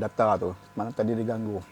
data tu. Mana tadi diganggu.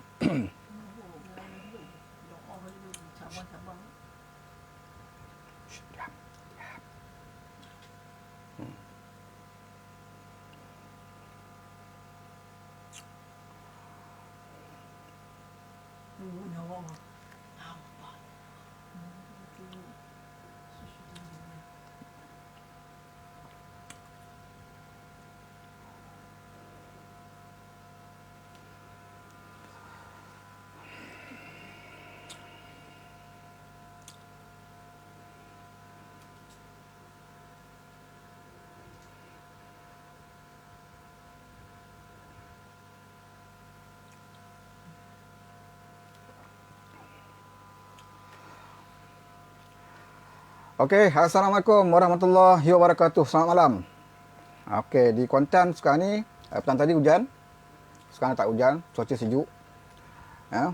Okey, Assalamualaikum warahmatullahi wabarakatuh. Selamat malam. Okey, di Kuantan sekarang ni, petang tadi hujan. Sekarang tak hujan, cuaca sejuk. Ya.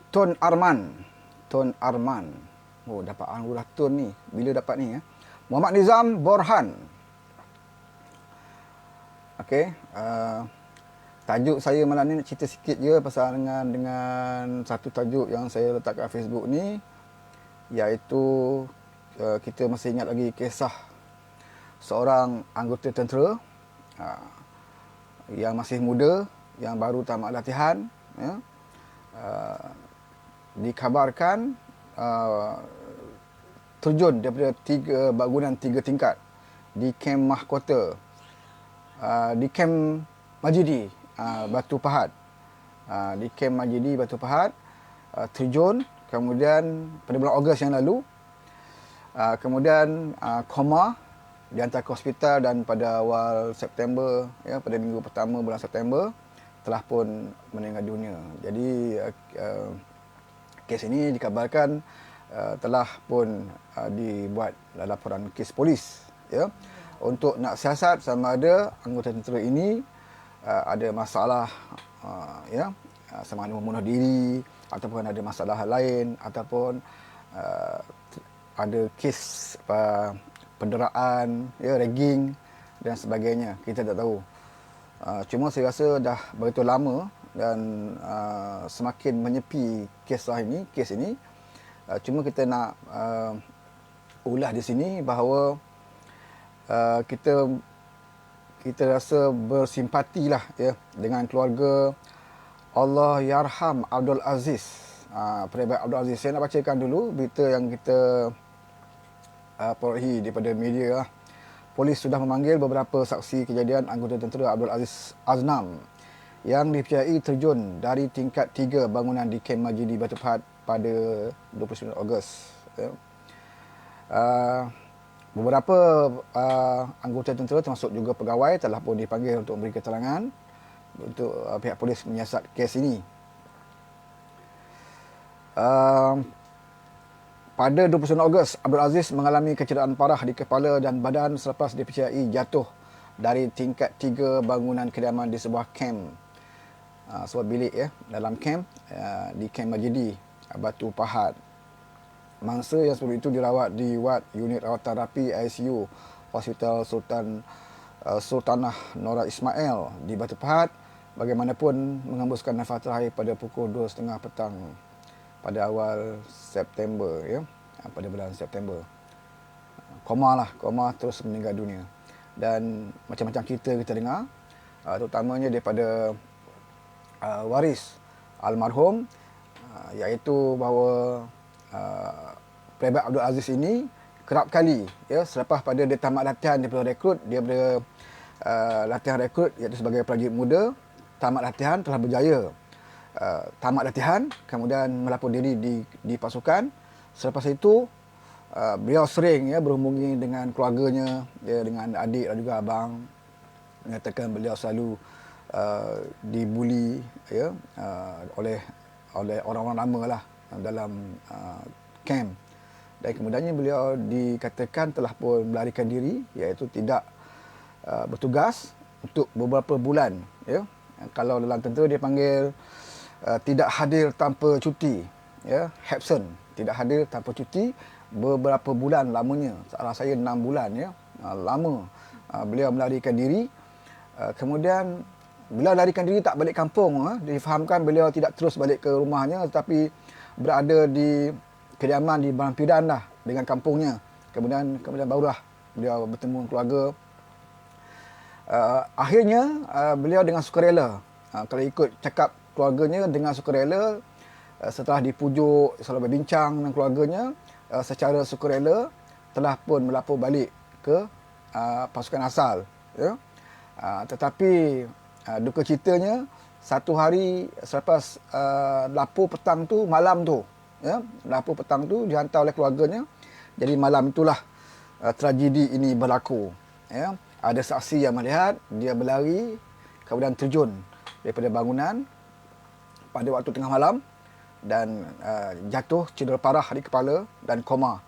Tun Arman. Tun Arman. Oh, dapat anugerah Tun ni. Bila dapat ni ya? Muhammad Nizam Borhan. Okey, tajuk saya malam ni nak cerita sikit je pasal dengan satu tajuk yang saya letak kat Facebook ni, iaitu kita masih ingat lagi kisah seorang anggota tentera yang masih muda, yang baru tamat latihan, ya, dikabarkan terjun daripada bangunan 3 tingkat di kem mahkota, di kem Majidi, Batu Pahat, di kem Majidi Batu Pahat, terjun. Kemudian pada bulan Ogos yang lalu, kemudian koma, dihantar ke hospital, dan pada awal September, ya, pada minggu pertama bulan September, telah pun meninggal dunia. Jadi kes ini dikabarkan telah pun dibuat laporan kes polis, ya, untuk nak siasat sama ada anggota tentera ini ada masalah, ya, sama ada membunuh diri, ataupun ada masalah lain, ataupun ada kes penderaan, ya, ragging dan sebagainya. Kita tak tahu. Cuma saya rasa dah begitu lama dan semakin menyepi kes ini. Cuma kita nak ulas di sini bahawa kita rasa bersimpatilah, ya, dengan keluarga Allahyarham Abdul Aziz, Pejabat Abdul Aziz. Saya nak bacakan dulu berita yang kita perolehi daripada media. Polis sudah memanggil beberapa saksi kejadian anggota tentera Abdul Aziz Aznam yang dipercayai terjun dari tingkat 3 bangunan di kem Majidi Batu Pahat pada 29 Ogos. Ya. Beberapa anggota tentera termasuk juga pegawai telah pun dipanggil untuk memberi keterangan untuk pihak polis menyiasat kes ini. Pada 29 Ogos, Abdul Aziz mengalami kecederaan parah di kepala dan badan selepas dipercayai jatuh dari tingkat 3 bangunan kediaman di sebuah kem, sebuah bilik, ya, dalam kem, di kem Majidi Batu Pahat. Mangsa yang sebelum itu dirawat di wad unit rawatan rapi ICU Hospital Sultanah Nora Ismail di Batu Pahat bagaimanapun mengembuskan nafas terakhir pada pukul 2.30 petang pada awal September, ya, pada bulan September. Koma terus meninggal dunia. Dan macam-macam cerita kita dengar, terutamanya daripada waris almarhum, iaitu bahawa Pejabat Abdul Aziz ini kerap kali, ya, selepas pada dia tamat latihan daripada rekrut, dia pada latihan rekrut iaitu sebagai prajurit muda, tamat latihan, telah berjaya tamat latihan, kemudian melapor diri di pasukan. Selepas itu beliau sering, ya, berhubungi dengan keluarganya, ya, dengan adik dan juga abang, mengatakan beliau selalu dibuli, ya, oleh orang-orang lama lah dalam kem. Dan kemudiannya beliau dikatakan telah pun melarikan diri, iaitu tidak bertugas untuk beberapa bulan, ya. Kalau dalam tentera dia panggil tidak hadir tanpa cuti, ya, absent, tidak hadir tanpa cuti beberapa bulan lamanya. Salah saya 6 bulan, ya, lama beliau melarikan diri. Kemudian beliau larikan diri tak balik kampung. Difahamkan beliau tidak terus balik ke rumahnya, tetapi berada di kediaman di berhampiran lah dengan kampungnya. Kemudian barulah beliau bertemu keluarga. Akhirnya beliau dengan sukarela, kalau ikut cakap keluarganya, dengan sukarela, setelah dipujuk, selalu berbincang dengan keluarganya, secara sukarela telah pun melapor balik ke pasukan asal. Ya. Tetapi duka citanya, satu hari selepas lapor petang tu, malam tu, ya, lapor petang tu dihantar oleh keluarganya. Jadi malam itulah tragedi ini berlaku. Ya. Ada saksi yang melihat dia berlari kemudian terjun daripada bangunan pada waktu tengah malam dan jatuh cedera parah di kepala dan koma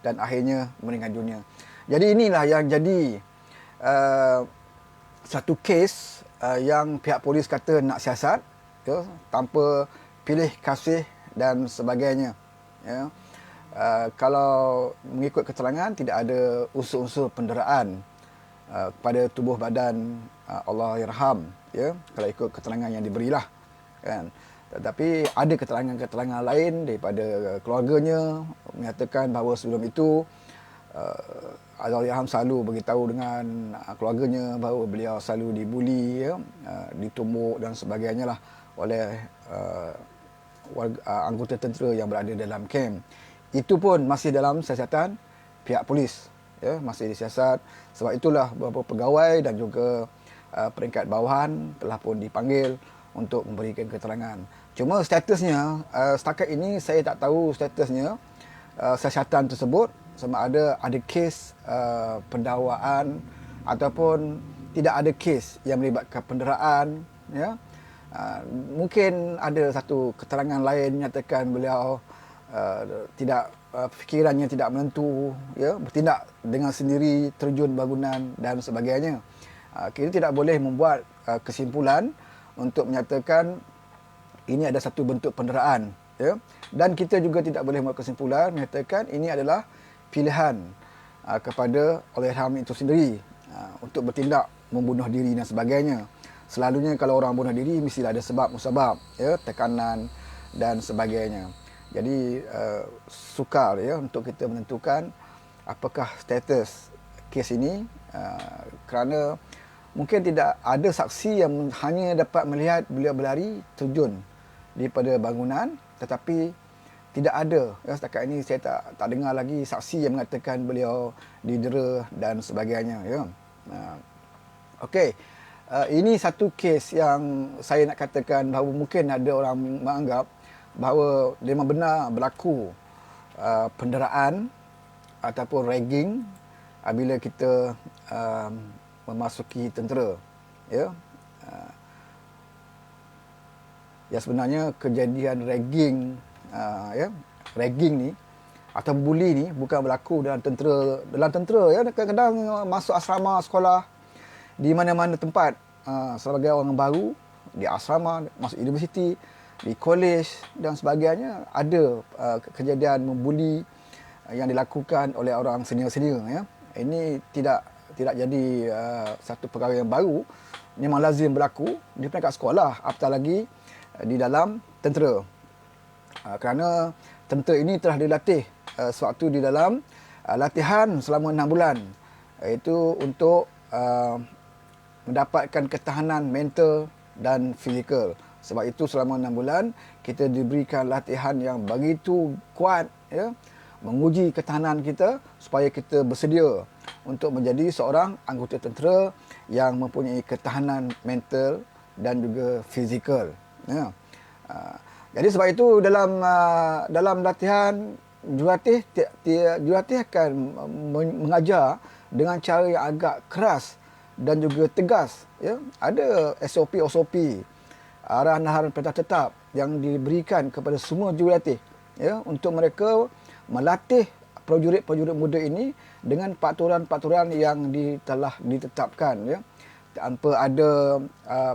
dan akhirnya meninggal dunia. Jadi inilah yang jadi satu kes yang pihak polis kata nak siasat, ya, tanpa pilih kasih dan sebagainya. Ya. Kalau mengikut keterangan tidak ada unsur-unsur penderaan kepada tubuh badan Allahyarham, ya, kalau ikut keterangan yang diberilah, kan. Tetapi ada keterangan-keterangan lain daripada keluarganya menyatakan bahawa sebelum itu Allahyarham selalu beritahu dengan keluarganya bahawa beliau selalu dibuli, ya, ditumbuk dan sebagainya lah oleh anggota tentera yang berada dalam kem. Itu pun masih dalam siasatan pihak polis, ya, masih disiasat. Sebab itulah beberapa pegawai dan juga peringkat bawahan telah pun dipanggil untuk memberikan keterangan. Cuma statusnya, setakat ini saya tak tahu statusnya siasatan tersebut, sama ada kes pendakwaan ataupun tidak ada kes yang melibatkan penderaan. Ya. Mungkin ada satu keterangan lain menyatakan beliau tidak fikirannya tidak menentu, ya, bertindak dengan sendiri, terjun bangunan dan sebagainya. Kita tidak boleh membuat kesimpulan untuk menyatakan ini ada satu bentuk penderaan, ya. Dan kita juga tidak boleh membuat kesimpulan menyatakan ini adalah pilihan kepada Allahyarham itu sendiri untuk bertindak membunuh diri dan sebagainya. Selalunya kalau orang bunuh diri mestilah ada sebab musabab, ya, tekanan dan sebagainya. Jadi sukar, ya, untuk kita menentukan apakah status kes ini, kerana mungkin tidak ada saksi yang hanya dapat melihat beliau berlari terjun daripada bangunan, tetapi tidak ada, ya, setakat ini saya tak dengar lagi saksi yang mengatakan beliau didera dan sebagainya, ya. Okey, ini satu kes yang saya nak katakan bahawa mungkin ada orang menganggap bahawa memang benar berlaku penderaan ataupun ragging bila kita memasuki tentera, ya. Ya, sebenarnya kejadian ragging, ya, ragging ni atau bully ni bukan berlaku dalam tentera, ya. Kadang-kadang masuk asrama sekolah, di mana-mana tempat, sebagai orang baru di asrama, masuk universiti, di kolej dan sebagainya, ada kejadian membuli yang dilakukan oleh orang senior-senior, ya. Ini tidak jadi satu perkara yang baru, memang lazim berlaku di peringkat sekolah, apatah lagi di dalam tentera. Kerana tentera ini telah dilatih sewaktu di dalam latihan selama 6 bulan, iaitu untuk mendapatkan ketahanan mental dan fizikal. Sebab itu selama 6 bulan kita diberikan latihan yang begitu kuat, ya, menguji ketahanan kita supaya kita bersedia untuk menjadi seorang anggota tentera yang mempunyai ketahanan mental dan juga fizikal, ya. Jadi sebab itu dalam latihan jurulatih akan mengajar dengan cara yang agak keras dan juga tegas, ya. Ada SOP, arahan-arahan perintah tetap yang diberikan kepada semua jurulatih, ya, untuk mereka melatih prajurit-prajurit muda ini dengan peraturan-peraturan yang telah ditetapkan, ya, tanpa ada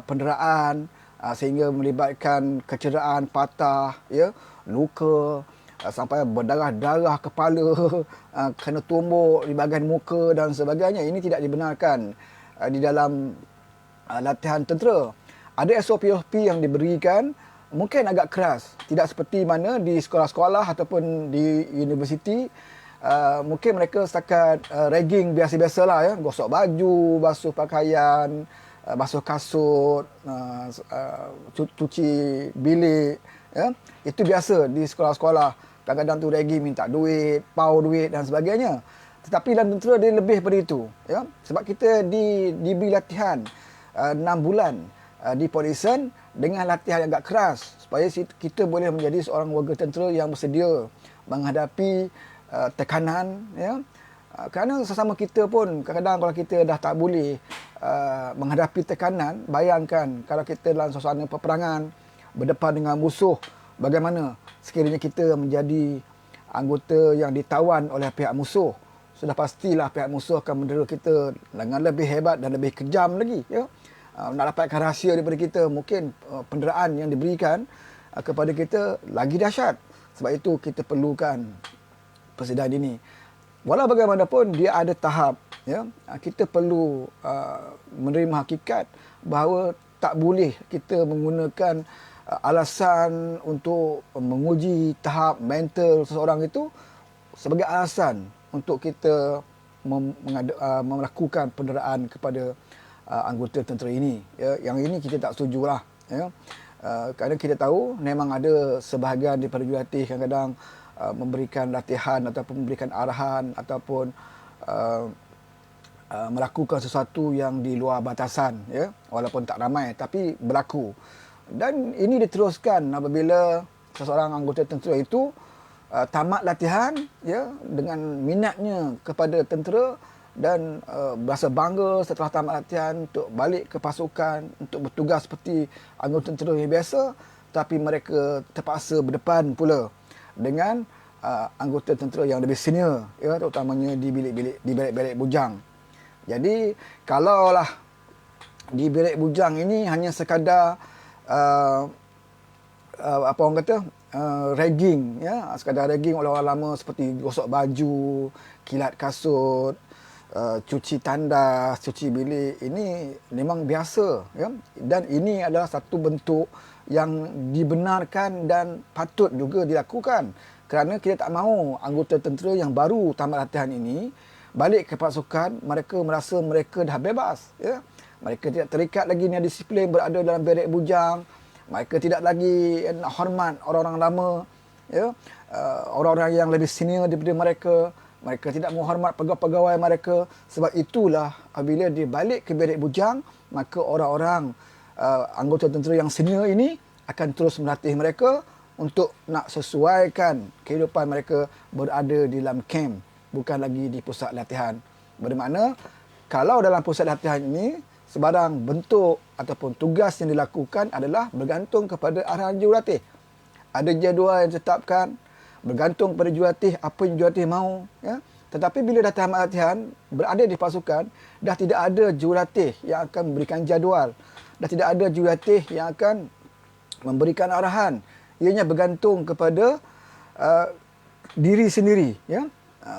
penderaan sehingga melibatkan kecederaan patah, ya, luka, sampai berdarah-darah kepala, kena tumbuk di bahagian muka dan sebagainya. Ini tidak dibenarkan di dalam latihan tentera. ada SOP yang diberikan mungkin agak keras, tidak seperti mana di sekolah-sekolah ataupun di universiti. Mungkin mereka setakat ragging biasa-biasalah ya, gosok baju, basuh pakaian, basuh kasut, cuci bilik ya. Itu biasa di sekolah-sekolah. Kadang-kadang tu ragging, minta duit, pau duit dan sebagainya. Tetapi dalam tentera dia lebih daripada itu ya. Sebab kita diberi latihan 6 bulan di Polisian dengan latihan yang agak keras supaya kita boleh menjadi seorang warga tentera yang bersedia menghadapi tekanan ya. Kerana sesama kita pun kadang-kadang kalau kita dah tak boleh menghadapi tekanan, bayangkan kalau kita dalam suasana peperangan berdepan dengan musuh, bagaimana sekiranya kita menjadi anggota yang ditawan oleh pihak musuh. Sudah pastilah pihak musuh akan mendera kita dengan lebih hebat dan lebih kejam lagi ya. Nak dapatkan rahsia daripada kita, mungkin penderaan yang diberikan kepada kita lagi dahsyat. Sebab itu kita perlukan persediaan ini. Walau bagaimanapun dia ada tahap ya. Kita perlu menerima hakikat bahawa tak boleh kita menggunakan alasan untuk menguji tahap mental seseorang itu sebagai alasan untuk kita melakukan penderaan kepada anggota tentera ini ya. Yang ini kita tak setujulah ya. Kerana kita tahu memang ada sebahagian daripada jurulatih kadang-kadang memberikan latihan ataupun memberikan arahan ataupun melakukan sesuatu yang di luar batasan ya, walaupun tak ramai tapi berlaku. Dan ini diteruskan apabila seseorang anggota tentera itu tamat latihan ya, dengan minatnya kepada tentera dan berasa bangga setelah tamat latihan untuk balik ke pasukan untuk bertugas seperti anggota tentera yang biasa, tapi mereka terpaksa berdepan pula dengan anggota tentera yang lebih senior ya, terutamanya di bilik-bilik bujang. Jadi kalaulah di bilik bujang ini hanya sekadar apa orang kata ragging ya, sekadar ragging oleh orang lama seperti gosok baju, kilat kasut, cuci tandas, cuci bilik, ini memang biasa ya. Dan ini adalah satu bentuk yang dibenarkan dan patut juga dilakukan, kerana kita tak mahu anggota tentera yang baru tamat latihan ini balik ke pasukan mereka merasa mereka dah bebas ya. Mereka tidak terikat lagi dengan disiplin berada dalam bilik bujang. Mereka tidak lagi nak hormat orang-orang lama ya, orang-orang yang lebih senior daripada mereka. Mereka tidak menghormat pegawai-pegawai mereka. Sebab itulah apabila dia balik ke bilik bujang, maka orang-orang anggota tentera yang senior ini akan terus melatih mereka untuk nak sesuaikan kehidupan mereka berada di dalam kamp, bukan lagi di pusat latihan. Bermakna kalau dalam pusat latihan ini sebarang bentuk ataupun tugas yang dilakukan adalah bergantung kepada arahan jurulatih. Ada jadual yang ditetapkan, bergantung kepada jurulatih apa yang jurulatih mahu ya. Tetapi bila dah tamat latihan, berada di pasukan, dah tidak ada jurulatih yang akan memberikan jadual. Dah tidak ada jurulatih yang akan memberikan arahan. Ianya bergantung kepada diri sendiri ya.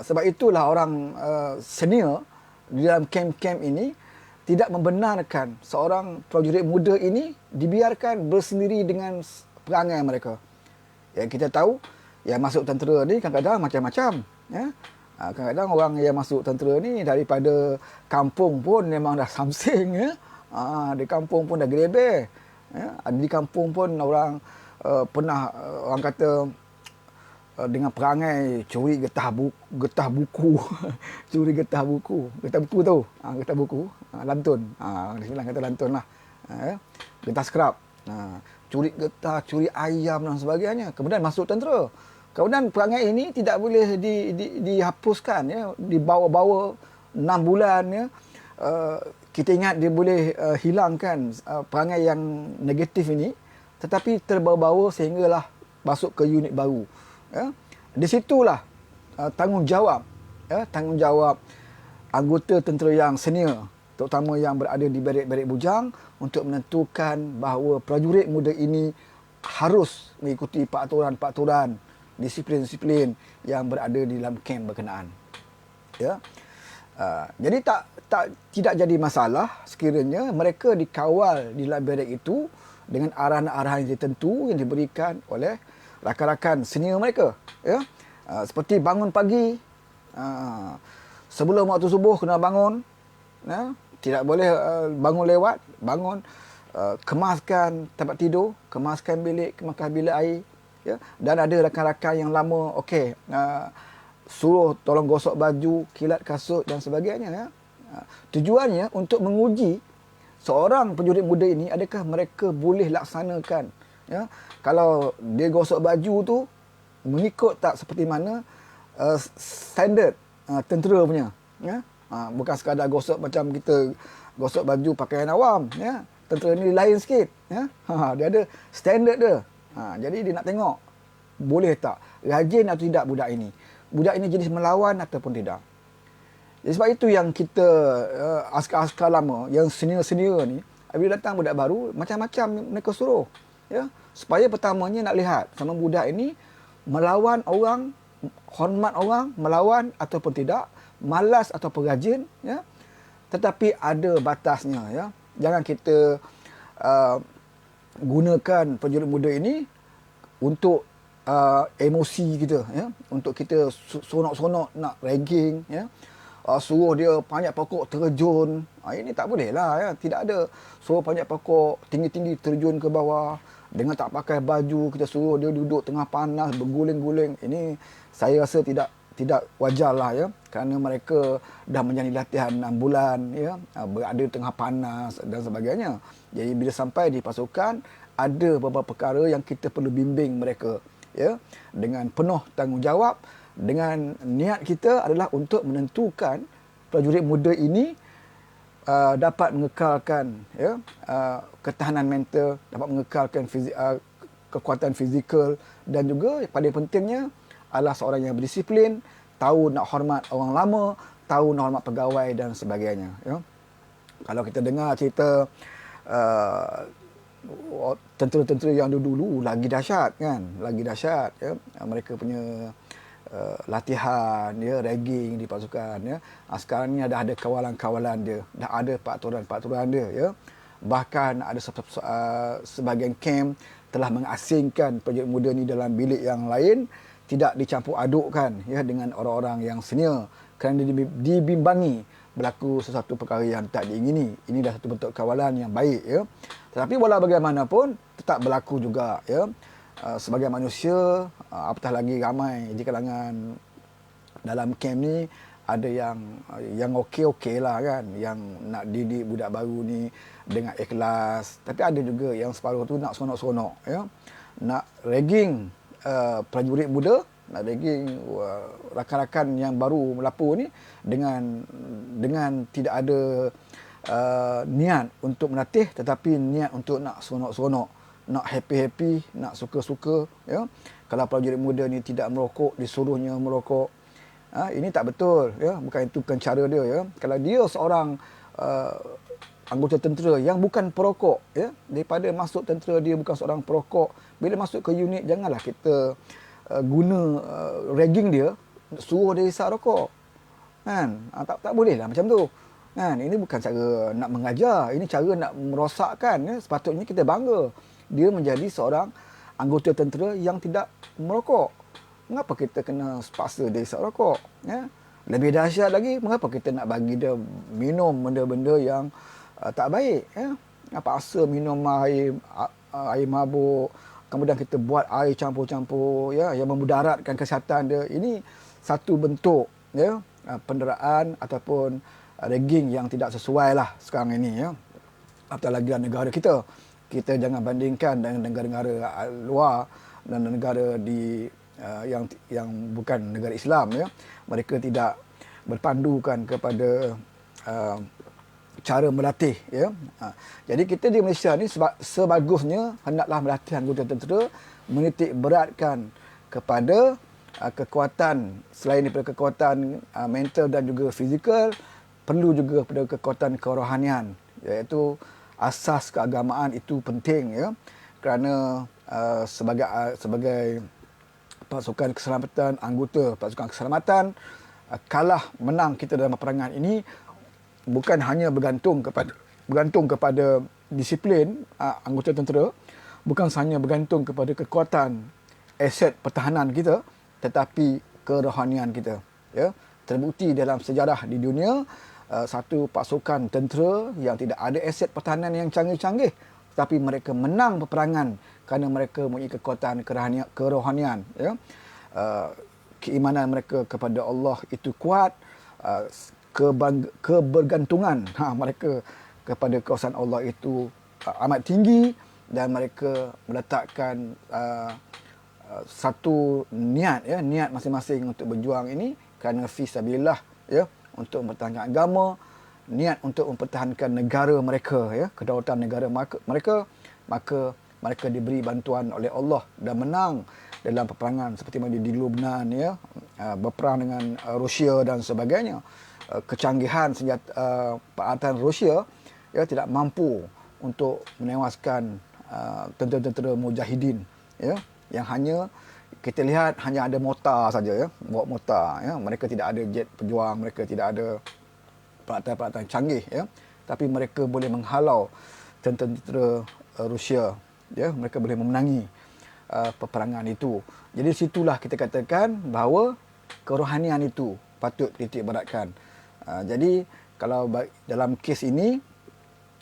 Sebab itulah orang senior di dalam kamp-kamp ini tidak membenarkan seorang prajurit muda ini dibiarkan bersendiri dengan perangai mereka. Yang kita tahu, yang masuk tentera ni kadang-kadang macam-macam ya. Kadang-kadang orang yang masuk tentera ni daripada kampung pun memang dah samsing ya. Di kampung pun dah gereber ya. Di kampung pun orang pernah orang kata dengan perangai curi getah buku curi getah buku tahu getah buku lantun di Sembilan kata lantun lah getah scrap curi getah, curi ayam dan sebagainya, kemudian masuk tentera. Kemudian perangai ini tidak boleh dihapuskan ya, dibawa-bawa 6 bulan ya. Kita ingat dia boleh hilangkan perangai yang negatif ini, tetapi terbawa-bawa sehinggalah masuk ke unit baru. Ya, di situlah tanggungjawab anggota tentera yang senior, terutama yang berada di bilik-bilik bujang, untuk menentukan bahawa prajurit muda ini harus mengikuti peraturan-peraturan, disiplin-disiplin yang berada di dalam kamp berkenaan. Ya. Jadi tidak jadi masalah sekiranya mereka dikawal di dalam barek itu dengan arahan-arahan yang tertentu yang diberikan oleh rakan-rakan senior mereka, ya. Seperti bangun pagi, sebelum waktu subuh kena bangun, ya. Tidak boleh bangun lewat, bangun, kemaskan tempat tidur, kemaskan bilik, kemaskan bilik air, ya. Dan ada rakan-rakan yang lama, okey, suruh tolong gosok baju, kilat kasut dan sebagainya, ya. Tujuannya untuk menguji seorang penjurit muda ini adakah mereka boleh laksanakan, ya. Kalau dia gosok baju tu mengikut tak seperti mana standard tentera punya, ya. Bukan sekadar gosok macam kita gosok baju pakaian awam, ya. Tentera ni lain sikit, ya. Dia ada standard dia. Jadi dia nak tengok boleh tak rajin atau tidak budak ini. Budak ini jenis melawan ataupun tidak. Jadi sebab itu yang kita askar-askar lama yang senior-senior ni bila datang budak baru macam-macam mereka suruh, ya, supaya pertamanya nak lihat sama budak ini melawan orang, hormat orang, melawan ataupun tidak, malas ataupun rajin, ya. Tetapi ada batasnya, ya. Jangan kita gunakan penjurit muda ini untuk emosi kita, ya, untuk kita sonok-sonok nak ragging, ya. Suruh dia panjat pokok terjun. Ini tak boleh lah, ya. Tidak ada suruh panjat pokok tinggi-tinggi terjun ke bawah dengan tak pakai baju, kita suruh dia duduk tengah panas berguling-guling. Ini saya rasa tidak wajar lah, ya, kerana mereka dah menjalani latihan 6 bulan, ya, berada di tengah panas dan sebagainya. Jadi bila sampai di pasukan ada beberapa perkara yang kita perlu bimbing mereka, ya, dengan penuh tanggungjawab. Dengan niat kita adalah untuk menentukan prajurit muda ini dapat mengekalkan, ya, ketahanan mental, dapat mengekalkan kekuatan fizikal, dan juga paling pentingnya adalah seorang yang berdisiplin, tahu nak hormat orang lama, tahu nak hormat pegawai dan sebagainya, ya. Kalau kita dengar cerita tentera-tentera yang dulu lagi dahsyat, kan, lagi dahsyat, ya. Mereka punya latihan, ya, ragging di pasukan, ya. Sekarang ni dah ada kawalan-kawalan dia, dah ada peraturan-peraturan dia, ya. Bahkan ada sebahagian kamp telah mengasingkan prajurit muda ni dalam bilik yang lain, tidak dicampur adukkan, ya, dengan orang-orang yang senior kerana dibimbangi berlaku sesuatu perkara yang tak diingini. Ini dah satu bentuk kawalan yang baik, ya. Tetapi walau bagaimanapun tetap berlaku juga, ya. Sebagai manusia, apatah lagi ramai di kalangan dalam kamp ni ada yang okey lah, kan, yang nak didik budak baru ni dengan ikhlas. Tapi ada juga yang separuh tu nak sonok-sonok, ya, nak ragging prajurit muda, nak ragging rakan-rakan yang baru melapor ni dengan tidak ada niat untuk melatih, tetapi niat untuk nak sonok-sonok, nak happy-happy, nak suka-suka, ya. Kalau prajurit muda ni tidak merokok, disuruhnya merokok. Ini tak betul, ya. Bukan cara dia, ya. Kalau dia seorang anggota tentera yang bukan perokok, ya, daripada masuk tentera dia bukan seorang perokok, bila masuk ke unit janganlah kita guna ragging dia, suruh dia hisap rokok, kan. Tak boleh lah macam tu, kan. Ini bukan cara nak mengajar, ini cara nak merosakkan, ya. Sepatutnya kita bangga dia menjadi seorang anggota tentera yang tidak merokok. Mengapa kita kena paksa dia hisap rokok, ya? Lebih dahsyat lagi, mengapa kita nak bagi dia minum benda-benda yang tak baik, ya? Paksa minum air mabuk, kemudian kita buat air campur-campur, ya, yang memudaratkan kesihatan dia. Ini satu bentuk, ya, penderaan ataupun ragging yang tidak sesuai lah sekarang ini, ya. Apatah lagi dalam negara kita. Kita jangan bandingkan dengan negara-negara luar dan negara yang bukan negara Islam, ya. Mereka tidak berpandukan kepada cara melatih, ya. Jadi kita di Malaysia ni sebagusnya hendaklah melatih anggota tentera menitik beratkan kepada kekuatan, selain daripada kekuatan mental dan juga fizikal, perlu juga pada kekuatan kerohanian, iaitu asas keagamaan itu penting, ya, kerana sebagai pasukan keselamatan, anggota pasukan keselamatan, kalah menang kita dalam peperangan ini bukan hanya bergantung kepada disiplin anggota tentera, bukan hanya bergantung kepada kekuatan aset pertahanan kita, tetapi kerohanian kita. Ya, terbukti dalam sejarah di dunia, satu pasukan tentera yang tidak ada aset pertahanan yang canggih-canggih, tapi mereka menang peperangan kerana mereka mempunyai kekuatan kerohanian. Ya, keimanan mereka kepada Allah itu kuat, kebergantungan mereka kepada kawasan Allah itu amat tinggi, dan mereka meletakkan satu niat, ya, niat masing-masing untuk berjuang ini kerana fi sabilillah, ya, untuk mempertahankan agama, niat untuk mempertahankan negara mereka, ya, kedaulatan negara mereka, maka mereka diberi bantuan oleh Allah dan menang dalam peperangan seperti mana di Lebanon, ya, berperang dengan Rusia dan sebagainya. Kecanggihan senjata peralatan Rusia, ya, tidak mampu untuk menewaskan tentera-tentera mujahidin, ya, yang hanya kita lihat hanya ada mortar saja, ya, bawa mortar, ya. Mereka tidak ada jet pejuang, mereka tidak ada peralatan-peralatan canggih, ya, tapi mereka boleh menghalau tentera-tentera Rusia, ya, mereka boleh memenangi peperangan itu. Jadi situlah kita katakan bahawa kerohanian itu patut dititik beratkan. Jadi kalau dalam kes ini,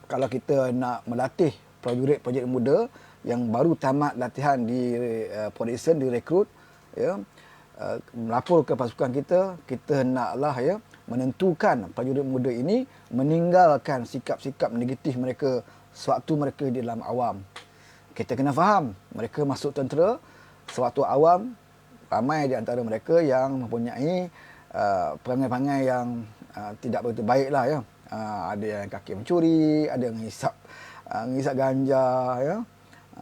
kalau kita nak melatih prajurit-prajurit muda yang baru tamat latihan di Polisian, direkrut, ya, melapor ke pasukan kita naklah, ya, menentukan prajurit muda ini meninggalkan sikap-sikap negatif mereka sewaktu mereka di dalam awam. Kita kena faham, mereka masuk tentera sewaktu awam, ramai di antara mereka yang mempunyai perangai-perangai yang tidak begitu baiklah, ya. Ada yang kaki mencuri, ada yang ngisap ganja, ya.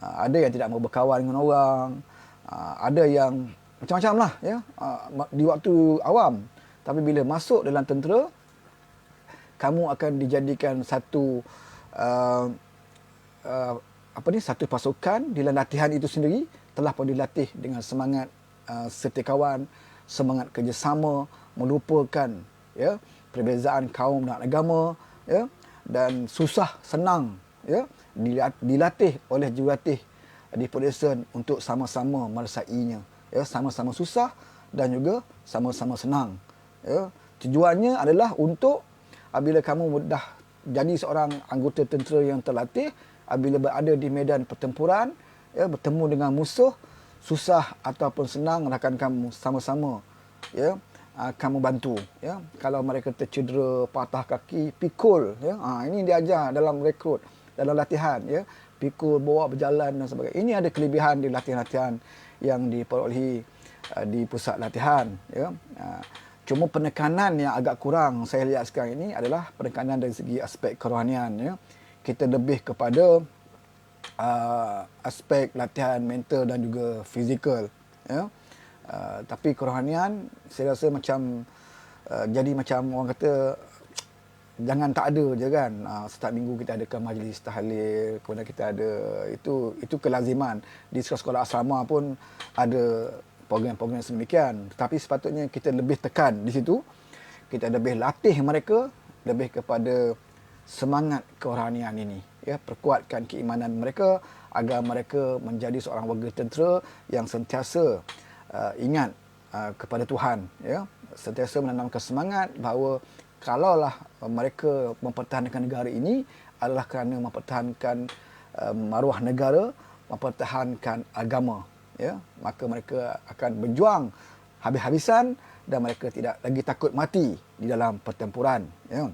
Ada yang tidak mau berkawan dengan orang, ada yang macam-macam lah, ya, di waktu awam. Tapi bila masuk dalam tentera, kamu akan dijadikan satu satu pasukan. Dalam latihan itu sendiri telah pun dilatih dengan semangat setikawan, semangat kerjasama, melupakan, ya, perbezaan kaum dan agama, ya, dan susah senang, ya, dilatih oleh jurulatih di Polisian untuk sama-sama merasainya, ya, sama-sama susah dan juga sama-sama senang, ya. Tujuannya adalah untuk apabila kamu dah jadi seorang anggota tentera yang terlatih, apabila berada di medan pertempuran, ya, bertemu dengan musuh, susah ataupun senang, rakan kamu sama-sama, ya, kamu bantu, ya. Kalau mereka tercedera, patah kaki, pikul, ya. Ini diajar dalam rekrut, dalam latihan, ya. Pikul, bawa berjalan dan sebagainya. Ini ada kelebihan di latihan-latihan yang diperolehi di pusat latihan, ya. Cuma penekanan yang agak kurang saya lihat sekarang ini adalah penekanan dari segi aspek kerohanian, ya. Kita lebih kepada aspek latihan mental dan juga fizikal, ya. Tapi kerohanian saya rasa macam jadi macam orang kata jangan tak ada je kan. Setiap minggu kita adakan majlis tahlil, kemudian kita ada itu kelaziman. Di sekolah-sekolah asrama pun ada program-program sedemikian. Tapi sepatutnya kita lebih tekan di situ. Kita lebih latih mereka lebih kepada semangat kerohanian ini, ya, perkuatkan keimanan mereka agar mereka menjadi seorang warga tentera yang sentiasa ingat kepada Tuhan, ya, sentiasa menanamkan semangat bahawa kalaulah mereka mempertahankan negara ini adalah kerana mempertahankan maruah negara, mempertahankan agama, ya, maka mereka akan berjuang habis-habisan dan mereka tidak lagi takut mati di dalam pertempuran, ya.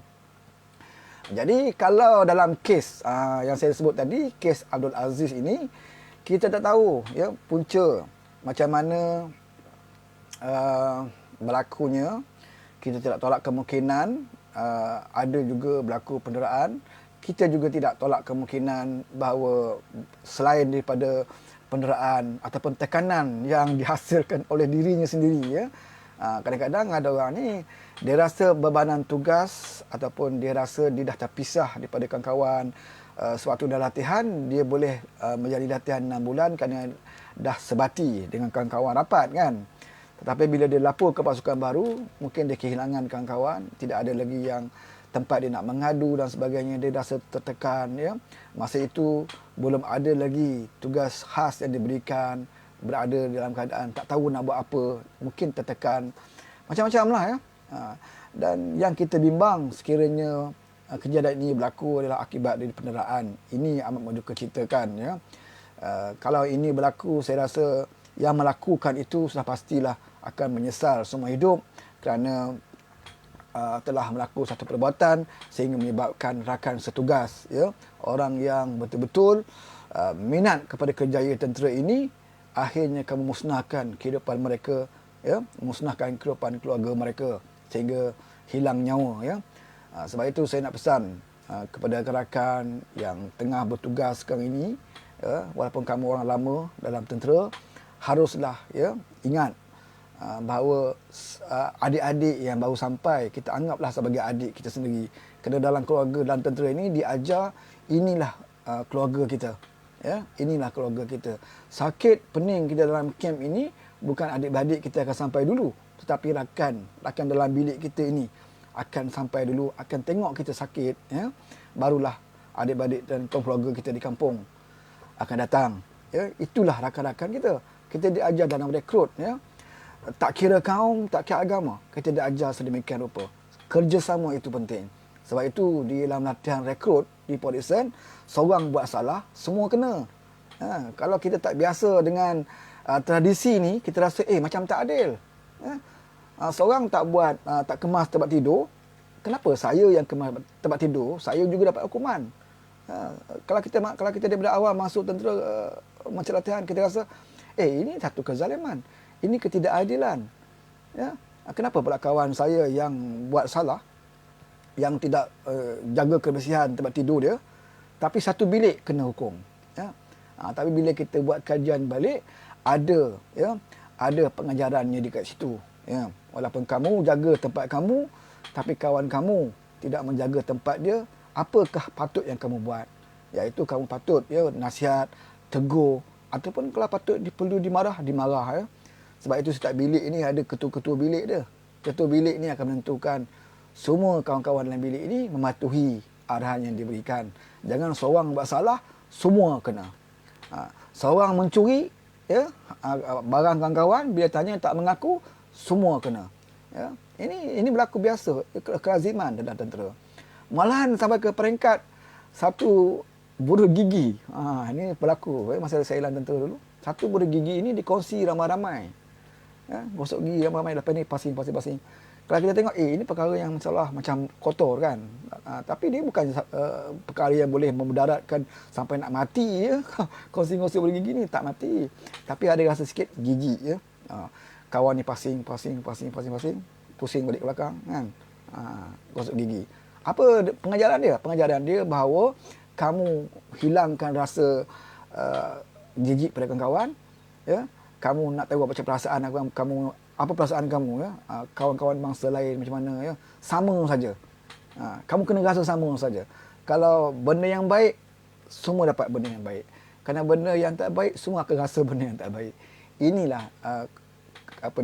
Jadi kalau dalam kes yang saya sebut tadi, kes Abdul Aziz ini, kita tak tahu, ya, punca macam mana berlakunya. Kita tidak tolak kemungkinan ada juga berlaku penderaan. Kita juga tidak tolak kemungkinan bahawa selain daripada penderaan ataupun tekanan yang dihasilkan oleh dirinya sendiri, ya, kadang-kadang ada orang ni dia rasa bebanan tugas ataupun dia rasa dia dah terpisah daripada kawan-kawan. Sewaktu dah latihan, dia boleh menjadi latihan 6 bulan kerana dah sebati dengan kawan-kawan rapat, kan. Tetapi bila dia lapor ke pasukan baru, mungkin dia kehilangan kawan-kawan, tidak ada lagi yang tempat dia nak mengadu dan sebagainya, dia rasa tertekan, ya. Masa itu belum ada lagi tugas khas yang diberikan, berada dalam keadaan tak tahu nak buat apa, mungkin tertekan, macam-macam lah, ya. Dan yang kita bimbang sekiranya kejadian ini berlaku adalah akibat dari penderaan. Ini amat mendukacitakan, ya. Kalau ini berlaku, saya rasa yang melakukan itu sudah pastilah akan menyesal semua hidup kerana telah melakukan satu perbuatan sehingga menyebabkan rakan setugas, ya, orang yang betul-betul minat kepada kerjaya tentera ini, akhirnya kamu musnahkan kehidupan mereka, ya, musnahkan kehidupan keluarga mereka sehingga hilang nyawa, ya. Sebab itu saya nak pesan kepada rakan yang tengah bertugas sekarang ini, ya, walaupun kamu orang lama dalam tentera, haruslah, ya, ingat bahawa adik-adik yang baru sampai, kita anggaplah sebagai adik kita sendiri. Kerana dalam keluarga dalam tentera ini diajar, inilah keluarga kita, ya, inilah keluarga kita. Sakit pening kita dalam kamp ini bukan adik-adik kita akan sampai dulu, tetapi rakan dalam bilik kita ini akan sampai dulu, akan tengok kita sakit, ya, barulah adik-adik dan keluarga kita di kampung akan datang, ya. Itulah rakan-rakan kita. Kita diajar dalam rekrut, ya. Tak kira kaum, tak kira agama, kita diajar sedemikian rupa. Kerjasama itu penting. Sebab itu di dalam latihan rekrut di Polisan, seorang buat salah, semua kena. Kalau kita tak biasa dengan tradisi ni, kita rasa macam tak adil. Seorang tak buat, tak kemas tempat tidur, kenapa saya yang kemas tempat tidur, saya juga dapat hukuman? Kalau kita daripada awal masuk tentera macam latihan, kita rasa ini satu kezaliman, ini ketidakadilan, ya. Kenapa pula kawan saya yang buat salah, yang tidak jaga kebersihan tempat tidur dia, tapi satu bilik kena hukum, ya. Tapi bila kita buat kajian balik, ada, ya, ada pengajarannya di kat situ, ya. Walaupun kamu jaga tempat kamu, tapi kawan kamu tidak menjaga tempat dia, apakah patut yang kamu buat? Iaitu kamu patut, ya, nasihat, tegur, ataupun kalau patut perlu dimarah, ya. Sebab itu setiap bilik ini ada ketua-ketua bilik dia. Ketua bilik ni akan menentukan semua kawan-kawan dalam bilik ini mematuhi arahan yang diberikan. Jangan seorang buat salah, semua kena. Seorang mencuri, ya, barang kawan-kawan, bila tanya tak mengaku, semua kena. Ya. Ini berlaku biasa, kelaziman dalam tentera. Malahan sampai ke peringkat satu buruh gigi. Ini berlaku masa saya dalam tentera dulu. Satu buruh gigi ini dikongsi ramai-ramai. Ya, gosok gigi ramai-ramai, lepas ni pasing. Kalau kita tengok, ini perkara yang salah macam kotor, kan. Tapi dia bukan perkara yang boleh memudaratkan sampai nak mati, ya. Kongsi-kongsi buruh gigi ni tak mati. Tapi ada rasa sikit gigi, ya. Kawan ni pasing, pusing balik ke belakang, kan. Gosok gigi. Apa pengajaran dia? Pengajaran dia bahawa kamu hilangkan rasa jijik pada kawan-kawan, ya. Kamu nak tahu apa perasaan kamu, apa perasaan kamu, ya. Kawan-kawan bangsa lain macam mana, ya. Sama saja. Kamu kena rasa sama saja. Kalau benda yang baik, semua dapat benda yang baik. Kerana benda yang tak baik, semua akan rasa benda yang tak baik. Inilah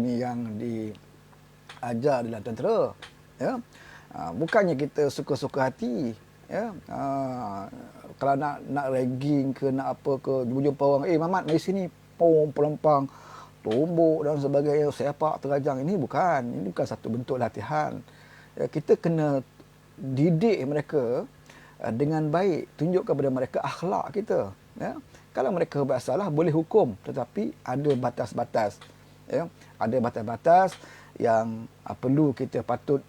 yang diajar dalam tentera, ya. Bukannya kita suka-suka hati, ya. Kalau nak ragging ke, nak apa ke, jumpa orang, Mamat mari sini, pelempang, tombok dan sebagainya, sepak terajang, ini bukan satu bentuk latihan. Ya, kita kena didik mereka dengan baik, tunjuk kepada mereka akhlak kita, ya. Kalau mereka buat salah boleh hukum, tetapi ada batas-batas, ya. Ada batas-batas yang perlu kita patut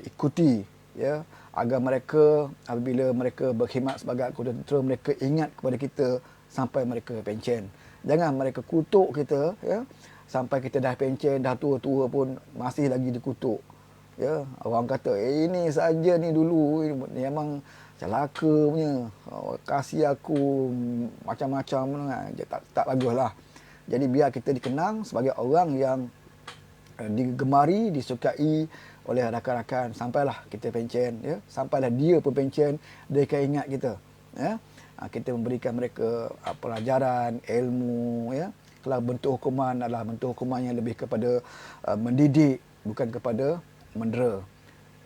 ikuti, ya, agar mereka apabila mereka berkhidmat sebagai anggota tentera, mereka ingat kepada kita sampai mereka pencen. Jangan mereka kutuk kita, ya, sampai kita dah pencen, dah tua-tua pun masih lagi dikutuk, ya. Orang kata ini saja ni dulu memang celaka punya, kasih aku macam-macam, tak baguslah. Jadi biar kita dikenang sebagai orang yang digemari, disukai oleh rakan-rakan, sampailah kita pencen, ya, sampailah dia pun pencen, dia akan ingat kita, ya. Kita memberikan mereka pelajaran, ilmu, ya, Kalau bentuk hukuman adalah bentuk hukuman yang lebih kepada mendidik, bukan kepada mendera.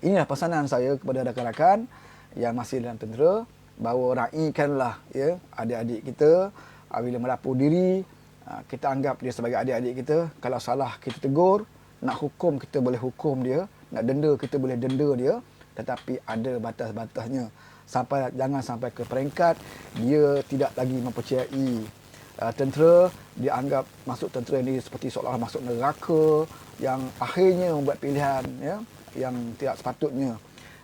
Inilah pesanan saya kepada rakan-rakan yang masih dalam tentera, bahawa raikanlah ya adik-adik kita bila melapor diri, kita anggap dia sebagai adik-adik kita. Kalau salah kita tegur, nak hukum kita boleh hukum dia, nak denda kita boleh denda dia, tetapi ada batas-batasnya. Jangan sampai ke peringkat dia tidak lagi mempercayai tentera, dia anggap masuk tentera ini seperti seolah masuk neraka, yang akhirnya membuat pilihan ya yang tidak sepatutnya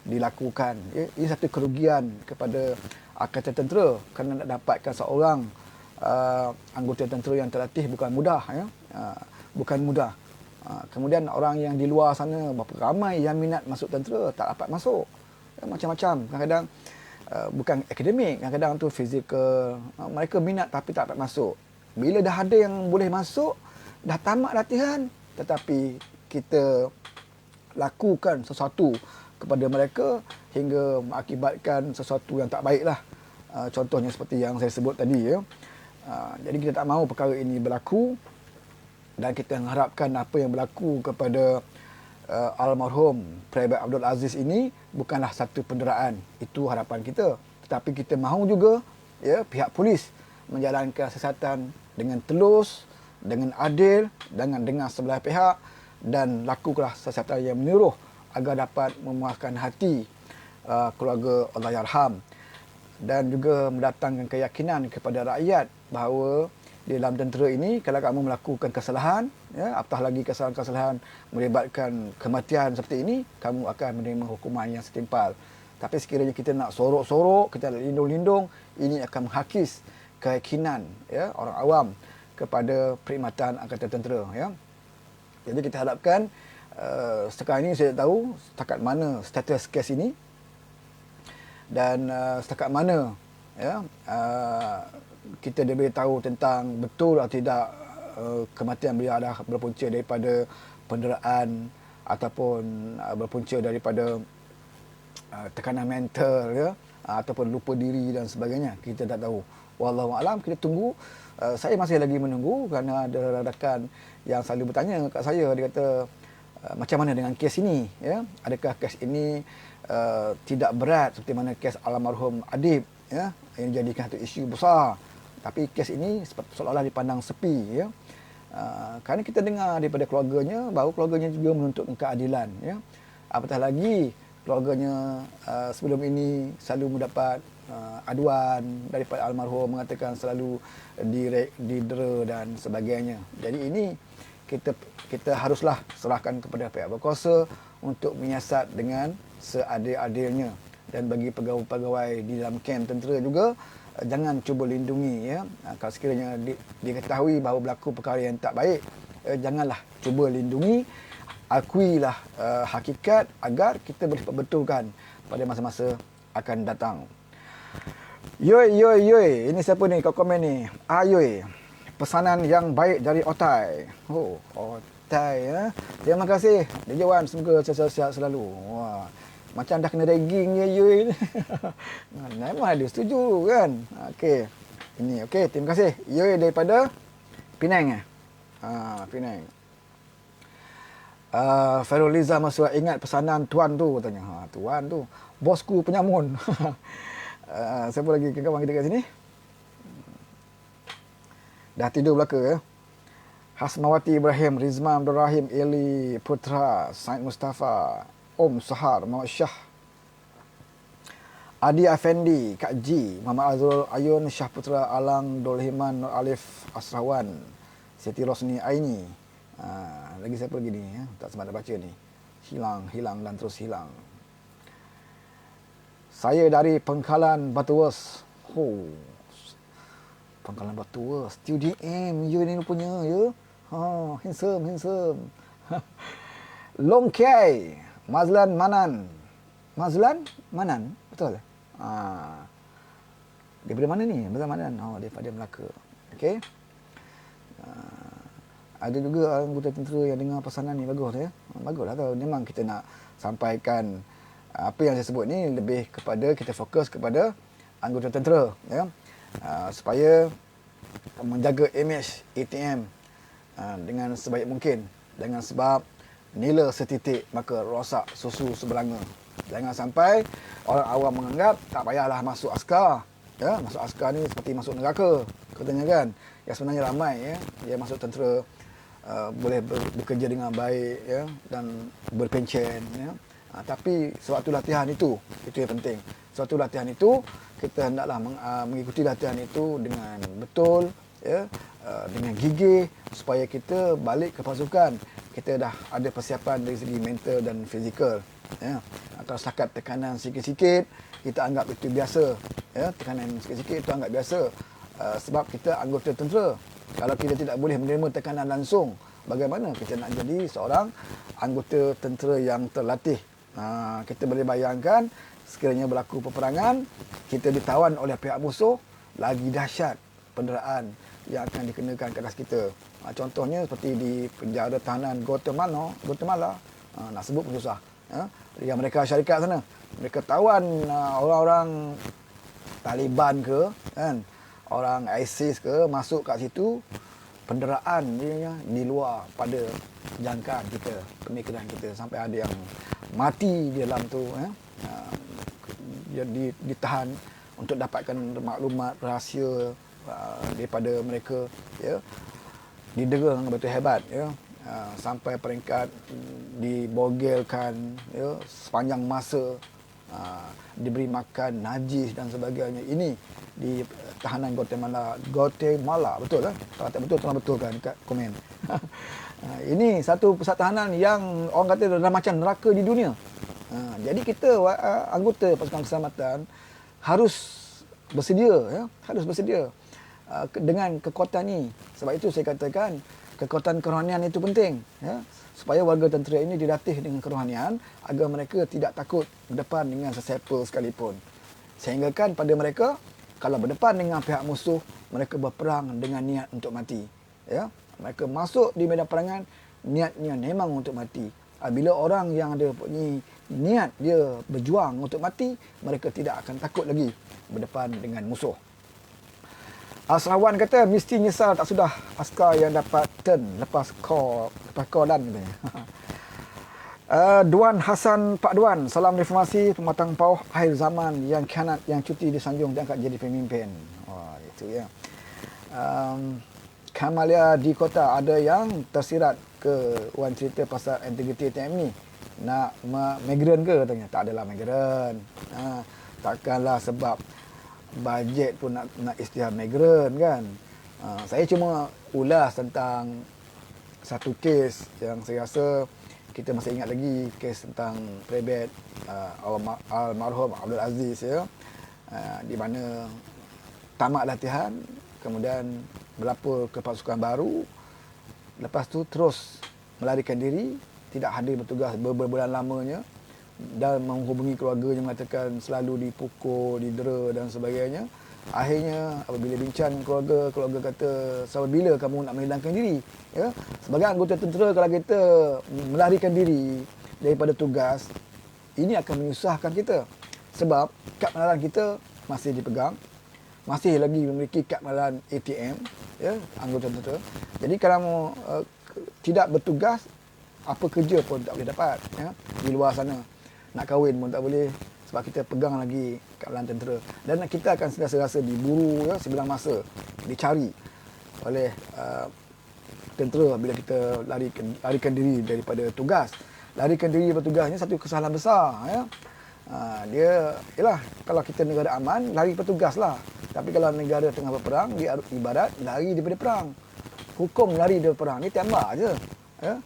dilakukan. Ya. Ini satu kerugian kepada angkatan tentera, kerana nak dapatkan seorang anggota tentera yang terlatih bukan mudah ya. Bukan mudah. Kemudian orang yang di luar sana, berapa ramai yang minat masuk tentera tak dapat masuk. Ya, macam-macam. Kadang-kadang bukan akademik, kadang-kadang tu fizikal. Mereka minat tapi tak dapat masuk. Bila dah ada yang boleh masuk, dah tamat latihan, tetapi kita lakukan sesuatu kepada mereka hingga mengakibatkan sesuatu yang tak baiklah. Contohnya seperti yang saya sebut tadi ya. Jadi kita tak mahu perkara ini berlaku, dan kita mengharapkan apa yang berlaku kepada almarhum Private Abdul Aziz ini bukanlah satu penderaan. Itu harapan kita. Tetapi kita mahu juga ya pihak polis menjalankan siasatan dengan telus, dengan adil, dengan sebelah pihak, dan lakukanlah siasatan yang menyeluruh agar dapat memuaskan hati keluarga Allahyarham, dan juga mendatangkan keyakinan kepada rakyat bahawa di dalam tentera ini, kalau kamu melakukan kesalahan, ya, apatah lagi kesalahan-kesalahan melibatkan kematian seperti ini, kamu akan menerima hukuman yang setimpal. Tapi sekiranya kita nak sorok-sorok, kita nak lindung-lindung, ini akan menghakis keyakinan ya, orang awam kepada perkhidmatan angkatan tentera. Ya. Jadi kita harapkan sekarang ini saya tahu setakat mana status kes ini, dan setakat mana ya kita boleh tahu tentang betul atau tidak kematian beliau adalah berpunca daripada penderaan ataupun berpunca daripada tekanan mental ya, ataupun lupa diri dan sebagainya. Kita tak tahu. Wallahu a'lam, kita tunggu. Saya masih lagi menunggu kerana ada rakan yang selalu bertanya kat saya, dia kata macam mana dengan kes ini ya? Adakah kes ini tidak berat seperti mana kes almarhum Adib ya, yang dijadikan satu isu besar, tapi kes ini seolah-olah dipandang sepi ya. Kerana kita dengar daripada keluarganya bahawa keluarganya juga menuntut keadilan ya. Apatah lagi keluarganya sebelum ini selalu mendapat aduan daripada almarhum mengatakan selalu didera dan sebagainya. Jadi ini kita haruslah serahkan kepada pihak berkuasa untuk menyiasat dengan seadil-adilnya, dan bagi pegawai-pegawai di dalam kem tentera juga jangan cuba lindungi ya. Kalau sekiranya diketahui bahawa berlaku perkara yang tak baik, janganlah cuba lindungi, akuilah hakikat agar kita boleh betulkan pada masa-masa akan datang. Yoi, ini siapa ni kau komen ni? Yoi, pesanan yang baik dari Otai. Oh, Otai ya. Terima kasih Dejawan, semoga sihat-sihat selalu. Wah, macam dah kena ragging je Yoi. Memang dia setuju kan. Okey. Ini okey, terima kasih. Yoi daripada Penang Penang. Fairul Liza masih ingat pesanan tuan tu katanya. Tuan tu bosku penyamun. Siapa lagi kawan kita kat sini? Dah tidur belaka ya. Hasmawati Ibrahim, Rizman Abdul Rahim, Eli Putra, Said Mustafa, Om Sahar, Muhammad Shah, Adi Effendi, Kak Ji, Muhammad Azrul Ayun, Syah Putra, Alang, Dolhiman, Nur Alif, Asrawan, Siti Rosni Aini. Lagi siapa lagi ni ya? Tak sempat nak baca ni. Hilang dan terus hilang. Saya dari Pengkalan Batuwas. Pengkalan Batuwas. Studio M. You ni rupanya ya. Handsome. Long Kiai. Mazlan Manan. Betul? Daripada mana ni? Mazlan Manan. Daripada Melaka. Okey. Ada juga anggota tentera yang dengar pesanan ni, bagus ya. Baguslah tau. Memang kita nak sampaikan apa yang saya sebut ni lebih kepada kita fokus kepada anggota tentera ya. Supaya menjaga imej ATM dengan sebaik mungkin. Jangan sebab nila setitik maka rosak susu sebelanga. Jangan sampai orang awam menganggap tak payahlah masuk askar. Ya, masuk askar ni seperti masuk neraka. Katanya kan. Ya sebenarnya ramai ya, dia masuk tentera boleh bekerja dengan baik ya dan berpencen ya. Tapi sewaktu latihan itu yang penting. Sewaktu latihan itu kita hendaklah mengikuti latihan itu dengan betul ya, dengan gigih supaya kita balik ke pasukan kita dah ada persiapan dari segi mental dan fizikal ya. Kalau setakat tekanan sikit-sikit kita anggap itu biasa ya, tekanan sikit-sikit itu anggap biasa sebab kita anggota tentera. Kalau kita tidak boleh menerima tekanan langsung, bagaimana kita nak jadi seorang anggota tentera yang terlatih? Kita boleh bayangkan sekiranya berlaku peperangan, kita ditawan oleh pihak musuh, lagi dahsyat penderaan yang akan dikenakan ke atas kita. Contohnya seperti di penjara tahanan Guatemala, nak sebut pun susah. Di Amerika Syarikat sana, mereka tawan orang-orang Taliban ke, kan, orang ISIS ke masuk kat situ, penderaan dia di luar pada jangkaan kita, pemikiran kita, sampai ada yang mati di dalam tu dia ditahan untuk dapatkan maklumat rahsia daripada mereka ya. Didera dengan betul hebat ya. Sampai peringkat dibogelkan ya sepanjang masa, diberi makan najis dan sebagainya. Ini di tahanan Guatemala, betul kan? Kalau tak betul tolong betulkan dekat komen. Ini satu pusat tahanan yang orang kata adalah macam neraka di dunia. Jadi kita anggota pasukan keselamatan harus bersedia ya, harus bersedia dengan kekuatan ini. Sebab itu saya katakan kekuatan kerohanian itu penting ya, supaya warga tentera ini dilatih dengan kerohanian agar mereka tidak takut berdepan dengan sesiapa sekalipun. Sehingga kan pada mereka kalau berdepan dengan pihak musuh, mereka berperang dengan niat untuk mati ya. Mereka masuk di medan perangan niatnya memang untuk mati. Bila orang yang ada niat dia berjuang untuk mati, mereka tidak akan takut lagi berdepan dengan musuh. Sahawan kata mesti nyesal tak sudah askar yang dapat turn lepas kor dan katanya. Duan Hasan Pak Duan, salam reformasi pematang pauh akhir zaman yang khianat yang cuti disanjung diangkat jadi pemimpin. Wah, itu ya. Kamalia di kota ada yang tersirat ke Wan cerita pasal integriti ATM ni. Nak migran ke katanya? Tak adalah migran. Takkanlah sebab bajet pun nak isytihar migran kan. Saya cuma ulas tentang satu kes yang saya rasa kita masih ingat lagi, kes tentang prebet almarhum Abdul Aziz ya. Di mana tamat latihan kemudian berlapor ke pasukan baru, lepas tu terus melarikan diri, tidak hadir bertugas berbulan lamanya dan menghubungi keluarganya mengatakan selalu dipukul, didera dan sebagainya. Akhirnya apabila bincang dengan keluarga kata, sampai bila kamu nak menghilangkan diri ya? Sebagai anggota tentera, kalau kita melarikan diri daripada tugas, ini akan menyusahkan kita sebab kad pengenalan kita masih dipegang, masih lagi memiliki kad pengenalan ATM ya, anggota tentera. Jadi kalau tidak bertugas, apa kerja pun tak boleh dapat ya, di luar sana. Nak kahwin pun tak boleh sebab kita pegang lagi kad pengenalan tentera. Dan kita akan rasa diburu ya, sebilang masa, dicari oleh tentera bila kita larikan diri daripada tugas. Larikan diri daripada tugasnya satu kesalahan besar ya. Dia ialah kalau kita negara aman, lari petugas lah. Tapi kalau negara tengah berperang, dia ibarat lari daripada perang. Hukum lari daripada perang ni tembak aje ya.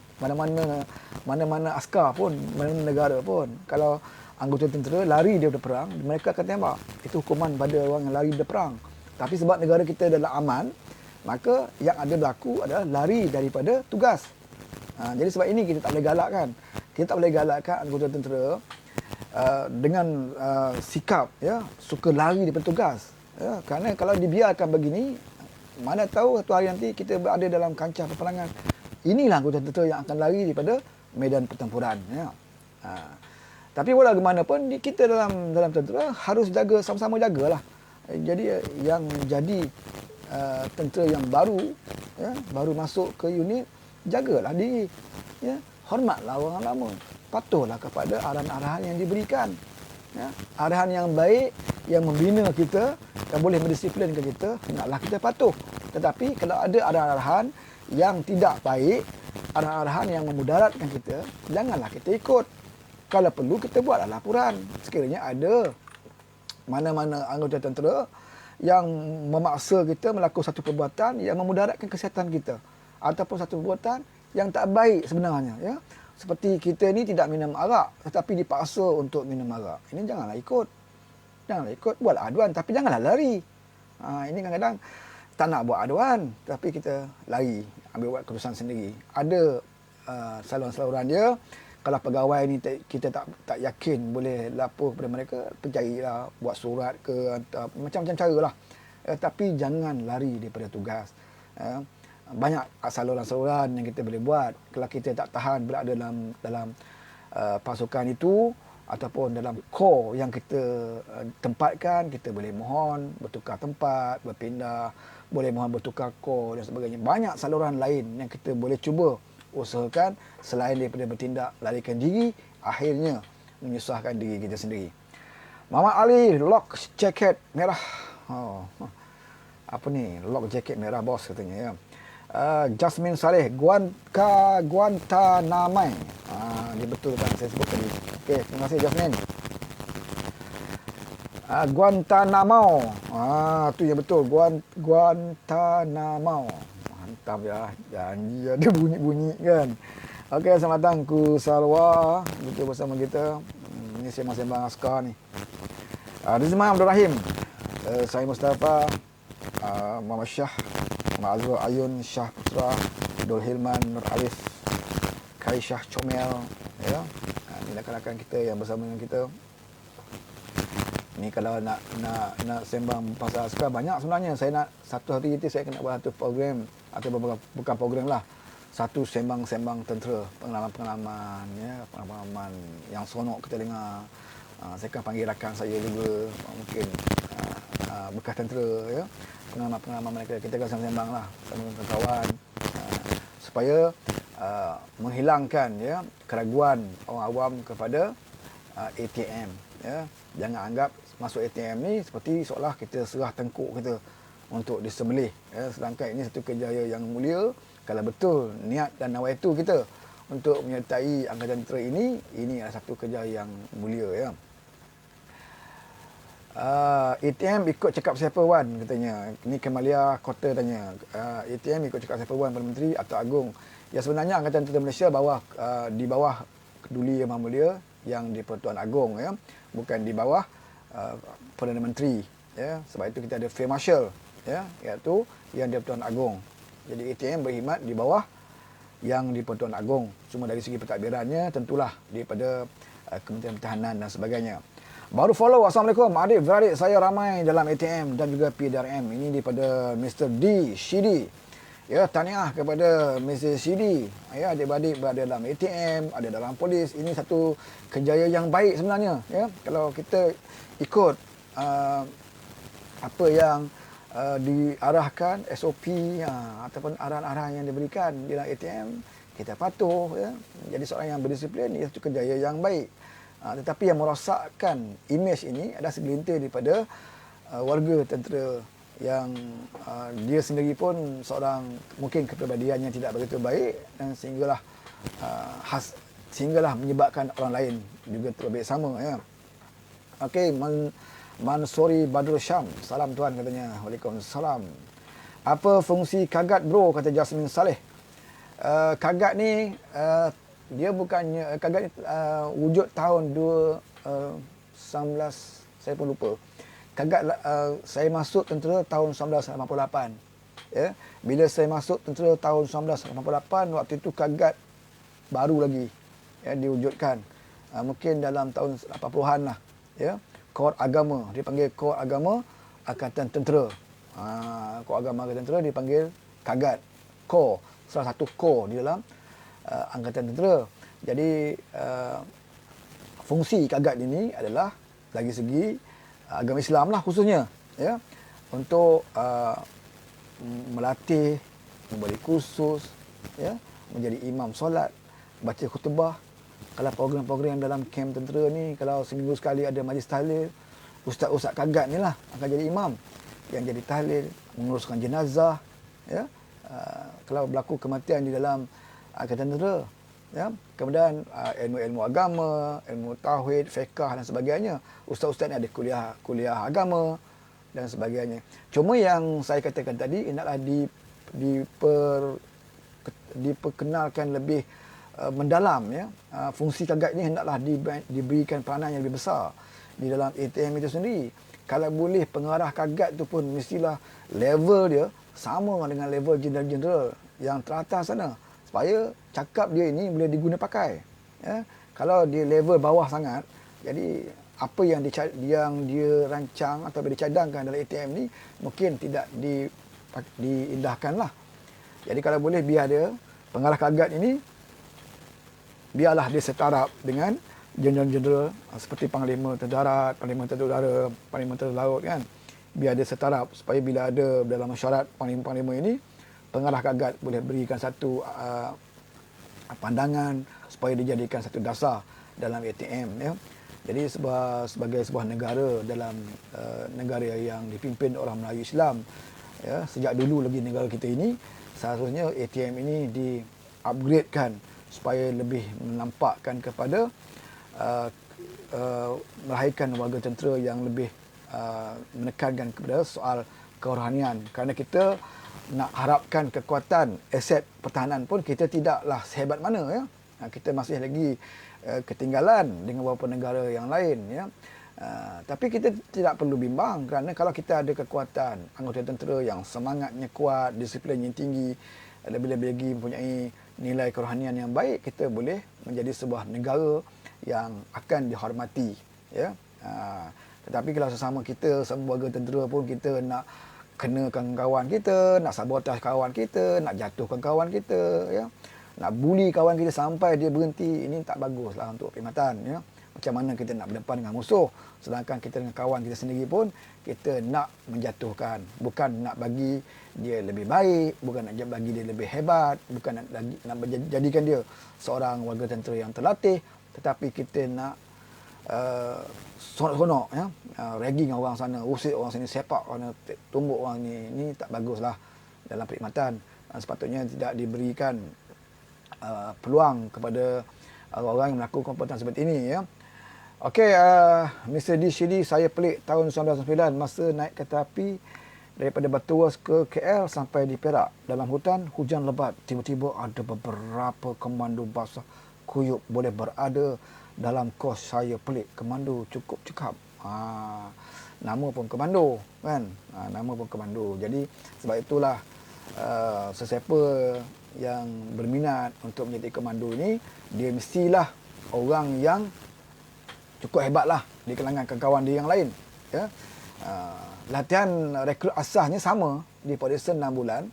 Mana-mana askar pun, mana negara pun, kalau anggota tentera lari daripada perang, mereka akan tembak. Itu hukuman pada orang yang lari daripada perang. Tapi sebab negara kita adalah aman, maka yang ada berlaku adalah lari daripada tugas. Jadi sebab ini kita tak boleh galakkan. Kita tak boleh galakkan anggota tentera dengan sikap ya, suka lari daripada tugas. Ya, kerana kalau dibiarkan begini, mana tahu satu hari nanti kita berada dalam kancah peperangan. Inilah anggota tentera yang akan lari daripada medan pertempuran. Ya. Tapi walaupun kita dalam tentera harus jaga, sama-sama jagalah. Jadi yang jadi tentera yang baru, ya, baru masuk ke unit, jagalah diri, ya, hormatlah orang lama, patuhlah kepada arahan-arahan yang diberikan, ya, arahan yang baik yang membina kita, yang boleh mendisiplinkan kita, hendaklah kita patuh. Tetapi kalau ada arahan-arahan yang tidak baik, arahan-arahan yang memudaratkan kita, janganlah kita ikut. Kalau perlu kita buatlah laporan. Sekiranya ada mana-mana anggota tentera yang memaksa kita melakukan satu perbuatan yang memudaratkan kesihatan kita, ataupun satu perbuatan yang tak baik sebenarnya, ya. Seperti kita ni tidak minum arak tetapi dipaksa untuk minum arak. Ini janganlah ikut. Janganlah ikut, buatlah aduan tapi janganlah lari. Ini kadang-kadang tak nak buat aduan tapi kita lari, ambil buat keputusan sendiri. Ada saluran-saluran dia. Kalau pegawai ni kita tak yakin boleh lapor kepada mereka, percayalah, buat surat ke, macam-macam cara lah. Tapi jangan lari daripada tugas. Banyak saluran-saluran yang kita boleh buat. Kalau kita tak tahan berada dalam pasukan itu ataupun dalam kor yang kita tempatkan, kita boleh mohon bertukar tempat, berpindah, boleh mohon bertukar kor dan sebagainya. Banyak saluran lain yang kita boleh cuba usahakan selain daripada bertindak larikan diri, akhirnya menyusahkan diri kita sendiri. Muhammad Ali, lock jacket merah. Apa ni? Lock jacket merah bos katanya, ya. Jasmine Saleh, Guantanamo. Dia betul kan saya sebut tadi. Okey, terima kasih Jasmine. Guantanamo. Tu yang betul, Guantanamo. Mantap ya, janji ada bunyi-bunyi kan. Okey, selamat datang ku Salwa, betul bersama kita. Ini sembang-sembang askar ni. Rizman Abdul Rahim. Saya Mustafa, Muhammad Syah, Muhammad Azrul Ayun, Syah Putra, Abdul Hilman, Nur Alif, Kaisyah Comel, ya. Ini rakan-rakan kita yang bersama dengan kita. Ni kalau nak sembang pasal askar banyak sebenarnya. Saya nak satu hari itu saya kena buat satu program, atau bukan program lah, satu sembang-sembang tentera, pengalaman-pengalaman, ya, pengalaman yang seronok kita dengar. Saya akan panggil rakan saya juga, mungkin bekas tentera, ya, pengalaman-pengalaman mereka. Kita akan sembang lah sama kawan, supaya menghilangkan, ya, keraguan orang awam kepada ATM, ya. Jangan anggap masuk ATM ni seperti seolah kita serah tengkuk kita untuk disembelih, ya. Sedangkan ini satu kejayaan yang mulia. Kalau betul niat dan nawaitu kita untuk menyertai angkatan tentera ini adalah satu kejayaan yang mulia, ya. ATM ikut cakap siapa Wan, katanya. Ini Kemalia Kota tanya. ATM ikut cakap siapa Wan, Perdana Menteri atau Agong? Ya, sebenarnya Angkatan Tentera Malaysia di bawah Keduli Yang Mahmulia yang di Pertuan Agong, ya. Bukan di bawah Perdana Menteri, ya. Sebab itu kita ada Field Marshal, ya, iaitu yang di Pertuan Agong. Jadi ATM berkhidmat di bawah yang di Pertuan Agong. Cuma dari segi pentadbirannya tentulah daripada Kementerian Pertahanan dan sebagainya. Baru follow. Assalamualaikum adik-beradik saya ramai dalam ATM dan juga PDRM. Ini daripada Mr. D. Shidi. Ya, tahniah kepada Mr. Shidi. Ya, adik-beradik berada dalam ATM, ada dalam polis. Ini satu kejayaan yang baik sebenarnya, ya. Kalau kita ikut apa yang diarahkan, SOP, ataupun arahan-arahan yang diberikan di dalam ATM, kita patuh, ya. Jadi seorang yang berdisiplin, ia satu kejayaan yang baik. Tetapi yang merosakkan imej ini adalah segelintir daripada warga tentera yang dia sendiri pun seorang mungkin kepribadiannya tidak begitu baik, dan sehinggalah menyebabkan orang lain juga terlebih sama, ya. Okey, Mansuri Badrul Syam. Salam tuan, katanya. Waalaikumsalam. Apa fungsi kagat bro, kata Jasmine Saleh. Kagat ni dia bukannya kagat ni wujud tahun 19 saya pun lupa. Kagat saya masuk tentera tahun 1988. Ya, bila saya masuk tentera tahun 1988, waktu itu kagat baru lagi, ya, diwujudkan. Mungkin dalam tahun 80-an lah, ya. Kor Agama, dipanggil Kor Agama Angkatan Tentera. Kor Agama Angkatan Tentera dipanggil kagat. Kor, salah satu kor di dalam Angkatan Tentera. Jadi fungsi kagat ini adalah dari segi agama Islam lah khususnya, ya, untuk melatih, memberi kursus, ya, menjadi imam solat, baca khutbah. Kalau program-program dalam kamp tentera ni, kalau seminggu sekali ada majlis tahlil, ustaz-ustaz kagat ni lah akan jadi imam yang jadi tahlil, menguruskan jenazah, ya. Kalau berlaku kematian di dalam angkatan tentera, ya. Kemudian ilmu-ilmu agama, ilmu tauhid, fiqh dan sebagainya. Ustaz-ustaz ni ada kuliah agama dan sebagainya. Cuma yang saya katakan tadi, hendaklah diperkenalkan lebih mendalam, ya. Fungsi kagat ini hendaklah diberikan peranan yang lebih besar di dalam ATM itu sendiri. Kalau boleh pengarah kagat tu pun mestilah level dia sama dengan level jeneral-jeneral yang teratas sana, supaya cakap dia ini boleh diguna pakai, ya. Kalau dia level bawah sangat, jadi apa yang dia rancang atau dicadangkan dalam ATM ni mungkin tidak diindahkan lah. Jadi kalau boleh biar dia pengarah kagat ini biarlah dia setaraf dengan jeneral-jeneral seperti Panglima Tentera Darat, Panglima Tentera Udara, Panglima Tentera Laut kan. Biar dia setaraf supaya bila ada dalam mesyuarat panglima-panglima ini, pengarah kagat boleh berikan satu pandangan supaya dijadikan satu dasar dalam ATM, ya. Jadi sebagai sebuah negara dalam negara yang dipimpin orang Melayu Islam, ya, sejak dulu lagi negara kita ini, seharusnya ATM ini di-upgradekan supaya lebih menampakkan kepada melahirkan warga tentera yang lebih menekankan kepada soal kerohanian. Kerana kita nak harapkan kekuatan aset pertahanan pun kita tidaklah sehebat mana, ya. Kita masih lagi ketinggalan dengan beberapa negara yang lain, ya. Tapi kita tidak perlu bimbang, kerana kalau kita ada kekuatan anggota tentera yang semangatnya kuat, disiplin yang tinggi, lebih-lebih lagi mempunyai nilai kerohanian yang baik, kita boleh menjadi sebuah negara yang akan dihormati, ya. Tetapi kalau sesama kita, semua warga tentera pun kita nak kenakan kawan kita, nak sabotaj kawan kita, nak jatuhkan kawan kita, ya, nak bully kawan kita sampai dia berhenti, ini tak baguslah untuk perkhidmatan, ya. Macam mana kita nak berdepan dengan musuh, sedangkan kita dengan kawan kita sendiri pun kita nak menjatuhkan, bukan nak bagi dia lebih baik, bukan nak bagi dia lebih hebat, bukan nak jadikan dia seorang warga tentera yang terlatih, tetapi kita nak sonok-sonok, ya, ragging orang sana, usik orang sini, sepak orang, tumbuk orang ni. Ini tak baguslah dalam perkhidmatan. Sepatutnya tidak diberikan peluang kepada orang yang melakukan perbuatan seperti ini, ya. Okey, Mr. D. Shidi, saya pelik tahun 1999 masa naik kereta api daripada Batu Ros ke KL sampai di Perak. Dalam hutan, hujan lebat. Tiba-tiba ada beberapa komando basah kuyup boleh berada dalam kos. Saya pelik, komando cukup cekap. Nama pun komando, kan? Nama pun komando. Jadi sebab itulah sesiapa yang berminat untuk menjadi komando ni, dia mestilah orang yang cukup hebatlah di kalangan kawan-kawan dia yang lain, ya. Latihan rekrut asasnya sama di Polisi 6 bulan,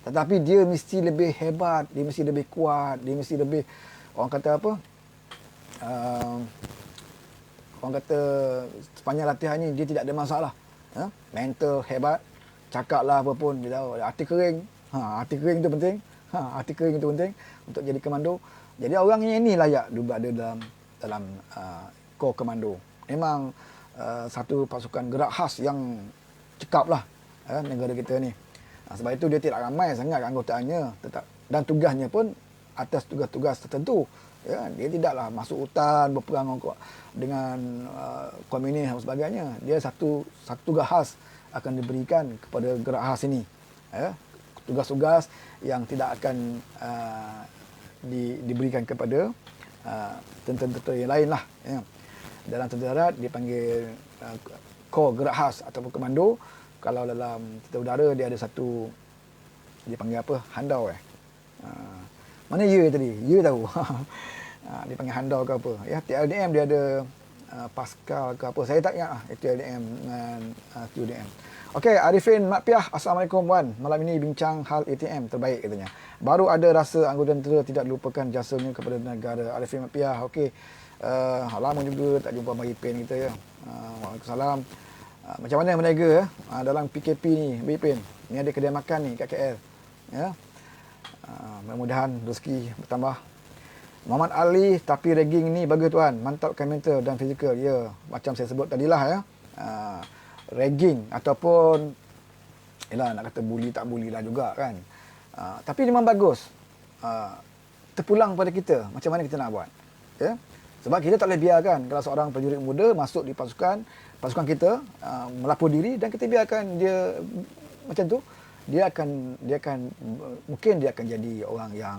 tetapi dia mesti lebih hebat, dia mesti lebih kuat, dia mesti lebih, orang kata apa, orang kata sepanjang latihan ni dia tidak ada masalah, ya? Mental hebat, cakaplah apa pun dia tahu, hati kering, hati kering itu penting, hati kering itu penting untuk jadi komando. Jadi orang ini layak berada dalam Korps Komando. Memang satu pasukan gerak khas yang cekap lah, negara kita ni. Sebab itu dia tidak ramai sangat anggotaannya, dan tugasnya pun atas tugas-tugas tertentu, ya. Dia tidaklah masuk hutan berperang dengan komunis dan sebagainya. Dia satu tugas khas akan diberikan kepada gerak khas ini, ya. Tugas-tugas yang tidak akan diberikan kepada tentera-tentera yang lain lah, ya. Dalam tentera darat dipanggil Korps Gerak Khas ataupun Komando. Kalau dalam tentera udara dia ada satu, dia panggil apa? Handau. Mana ya tadi? Ya tahu. Dia panggil handau ke apa? Ya, TLDM dia ada Pascal ke apa? Saya tak ingat lah. TLDM dengan QDM. Okey, Arifin Mak Piah. Assalamualaikum Wan. Malam ini bincang hal ATM terbaik katanya. Baru ada rasa anggota tentera tidak lupakan jasanya kepada negara. Arifin Mak Piah. Okey. Lama juga tak jumpa Abang Ipin kita, ya. Waalaikumsalam. Macam mana berniaga dalam PKP ni, Bipin? Ni ada kedai makan ni kat KL. Ya. Mudah-mudahan rezeki bertambah. Muhammad Ali, tapi ragging ni bagus tuan, mantapkan mental dan fizikal. Ya, macam saya sebut tadilah ya. Ragging ataupun yalah nak kata bully tak bully lah juga kan. Tapi memang bagus. Terpulang pada kita, macam mana kita nak buat. Ya. Sebab kita tak boleh biarkan kalau seorang prajurit muda masuk di pasukan kita, melapor diri dan kita biarkan dia macam tu, dia akan mungkin dia akan jadi orang yang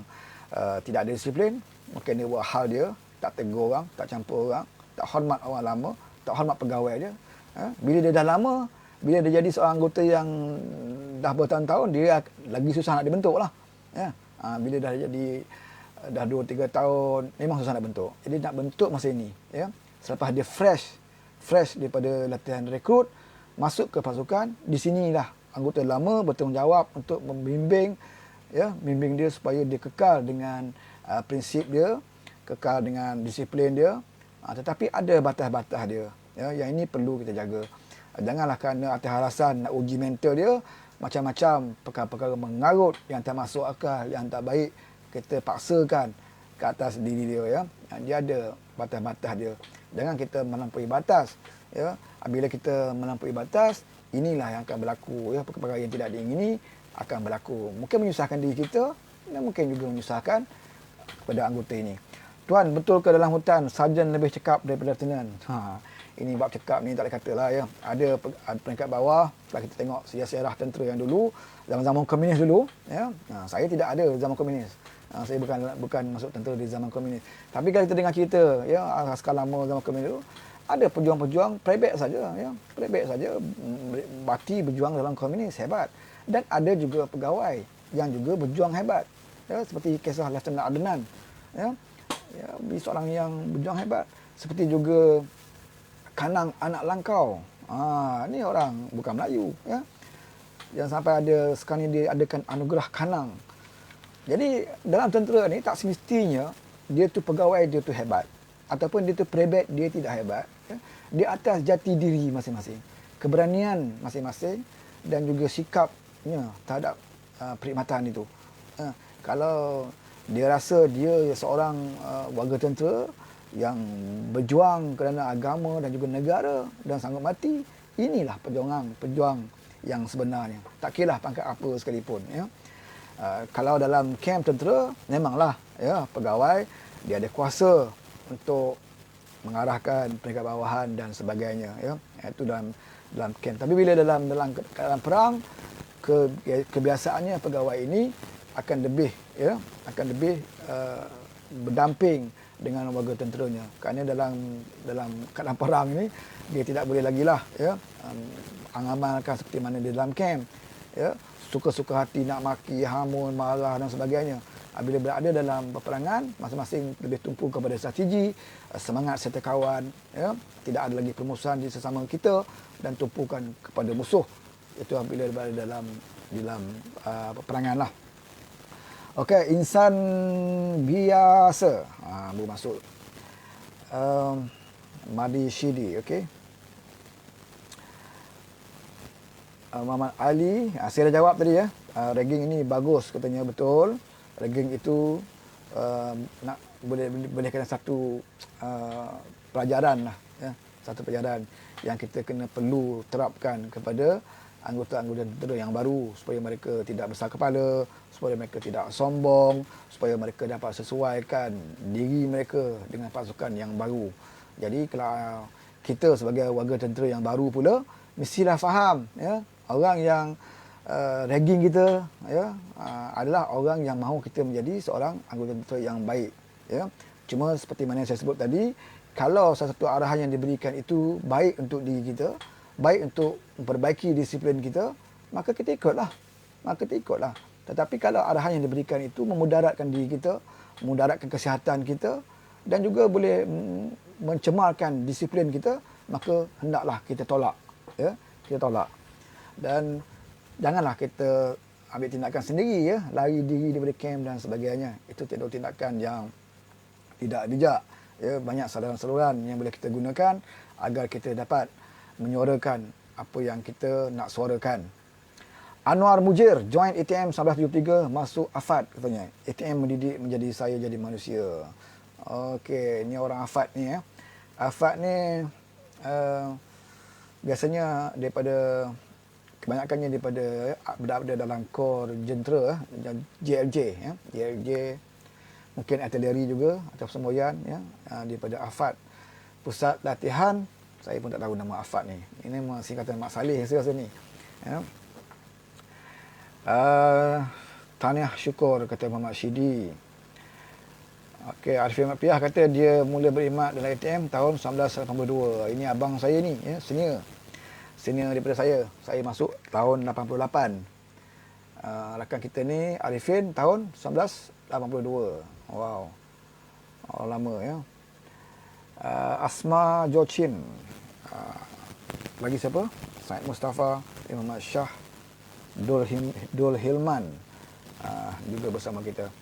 tidak ada disiplin, mungkin dia buat hal dia, tak tegur orang, tak campur orang, tak hormat orang lama, tak hormat pegawai dia. Bila dia dah lama, bila dia jadi seorang anggota yang dah bertahun-tahun, dia lagi susah nak dibentuk lah. Ya. Bila dah jadi dah 2-3 tahun, memang susah nak bentuk. Jadi nak bentuk masa ini, ya. Selepas dia fresh daripada latihan rekrut, masuk ke pasukan, di sinilah anggota lama bertanggungjawab untuk membimbing, ya, bimbing dia supaya dia kekal dengan prinsip dia, kekal dengan disiplin dia. Tetapi ada batas-batas dia, ya, yang ini perlu kita jaga. Janganlah kerana atas alasan nak uji mental dia, macam-macam perkara-perkara mengarut yang tak masuk akal, yang tak baik, kita paksakan ke atas diri dia, ya. Dia ada batas-batas dia. Jangan kita melampaui batas, ya. Bila kita melampaui batas, inilah yang akan berlaku, ya. Perkara yang tidak diingini akan berlaku. Mungkin menyusahkan diri kita dan mungkin juga menyusahkan kepada anggota ini. Tuan, betul ke dalam hutan sarjan lebih cekap daripada lieutenant? Ini bab cekap ni tak boleh katalah, ya. Ada peringkat bawah, kalau kita tengok sejarah tentera yang dulu, zaman-zaman komunis dulu, ya. Saya tidak ada zaman komunis. Saya bukan masuk tentera di zaman komunis. Tapi kalau kita dengar cerita, ya, askar lama zaman komunis dulu, ada pejuang-pejuang prebet saja, ya. Prebet saja mati berjuang dalam komunis, hebat. Dan ada juga pegawai yang juga berjuang hebat. Ya, seperti kisah Lieutenant Adnan, ya. Ya, seorang yang berjuang hebat. Seperti juga Kanang anak Langkau. Ni orang bukan Melayu, ya. Yang sampai ada sekarang ni dia adakan anugerah Kanang. Jadi dalam tentera ni tak semestinya dia tu pegawai dia tu hebat ataupun dia tu prebet dia tidak hebat, ya. Di atas jati diri masing-masing, keberanian masing-masing dan juga sikapnya terhadap perkhidmatan itu. Kalau dia rasa dia seorang warga tentera yang berjuang kerana agama dan juga negara dan sanggup mati, inilah pejuang yang sebenarnya. Tak kira pangkat apa sekalipun, ya. Kalau dalam kem tentera, memanglah, ya, pegawai dia ada kuasa untuk mengarahkan peringkat bawahan dan sebagainya, ya. Itu dalam kem. Tapi bila dalam perang, kebiasaannya pegawai ini akan lebih berdamping dengan warga tenteranya. Kerana dalam keadaan perang ini dia tidak boleh lagi lah, ya, mengamalkan seperti mana di dalam kem, ya, suka-suka hati nak maki, hamun, marah dan sebagainya. Bila berada dalam peperangan, masing-masing lebih tumpu kepada strategi, semangat serta kawan, ya. Tidak ada lagi permusuhan di sesama kita dan tumpukan kepada musuh. Itu bila berada dalam peperangan lah. Okey, insan biasa. Baru masuk. Madi Shidi, okey. Muhammad Ali, saya dah jawab tadi, ya. Ragging ini bagus katanya, betul. Ragging itu boleh kena satu pelajaran lah, ya. Satu pelajaran yang kita perlu terapkan kepada anggota-anggota tentera yang baru supaya mereka tidak besar kepala, supaya mereka tidak sombong, supaya mereka dapat sesuaikan diri mereka dengan pasukan yang baru. Jadi kalau kita sebagai warga tentera yang baru pula mestilah faham, ya, orang yang ragging kita, ya, adalah orang yang mahu kita menjadi seorang anggota tentera yang baik, ya. Cuma seperti mana yang saya sebut tadi, kalau salah satu arahan yang diberikan itu baik untuk diri kita, baik untuk memperbaiki disiplin kita, maka kita ikutlah. Tetapi kalau arahan yang diberikan itu memudaratkan diri kita, memudaratkan kesihatan kita dan juga boleh mencemarkan disiplin kita, maka hendaklah kita tolak, ya. Kita tolak. Dan janganlah kita ambil tindakan sendiri, ya, lari diri daripada kem dan sebagainya. Itu tindakan yang tidak bijak, ya. Banyak saluran-saluran yang boleh kita gunakan agar kita dapat menyuarakan apa yang kita nak suarakan. Anwar Mujir join ATM 1973 masuk AFAD katanya. ATM mendidik menjadi saya jadi manusia. Okey, ni orang AFAD ni ya. AFAD ni biasanya daripada kebanyakannya daripada berada dalam kor jentera JLJ ya. JLJ mungkin artileri juga atau semboyan ya, daripada AFAD. Pusat latihan, saya pun tak tahu nama AFAD ni. Ini singkatan Mak Saleh saya rasa ni. Ya. Tahniah syukur kata Muhammad Syidi. Okey, Arifin Mapiah kata dia mula berkhidmat dalam ATM tahun 1982. Ini abang saya ni ya, senior daripada saya. Saya masuk tahun 88. Rakan kita ni Arifin tahun 1982. Wow. Lama ya. Asma Jochin. Lagi siapa? Said Mustafa, Muhammad Shah, Dul Hilman juga bersama kita.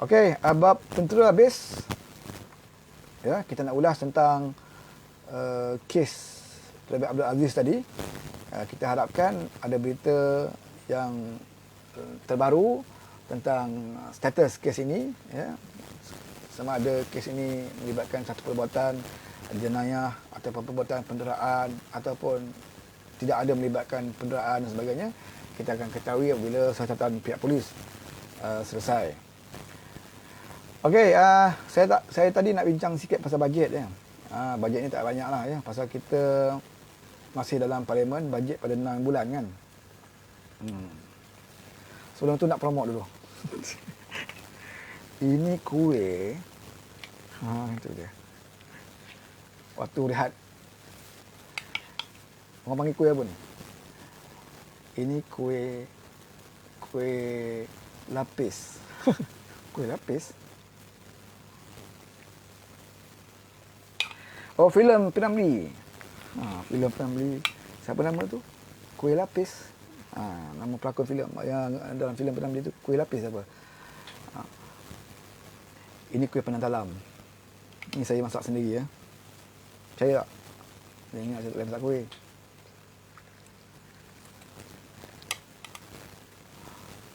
Okey, bab tentera habis. Ya, kita nak ulas tentang kes Rabi Abdul Aziz tadi. Kita harapkan ada berita yang terbaru tentang status kes ini ya. Sama ada kes ini melibatkan satu perbuatan jenayah ataupun perbuatan penderaan ataupun tidak ada melibatkan penderaan dan sebagainya. Kita akan ketahui apabila siasatan pihak polis selesai. Okey, saya tadi nak bincang sikit pasal bajet ya. Bajet ni tak banyak lah ya, pasal kita masih dalam parlimen, bajet pada 6 bulan kan. Sebelum tu nak promote dulu. Ini kuih. Itu dia. Waktu rehat. Orang panggil kuih apa ni? Ini kuih lapis. Kuih lapis. Oh, filem P.Ramlee. Filem P.Ramlee. Siapa nama tu? Kuih lapis. Nama pelakon filem yang dalam filem P.Ramlee tu Kuih lapis apa? Ini kuih pandan talam. Ini saya masak sendiri ya. Percaya tak? Saya ingat saya tak boleh masak kuih.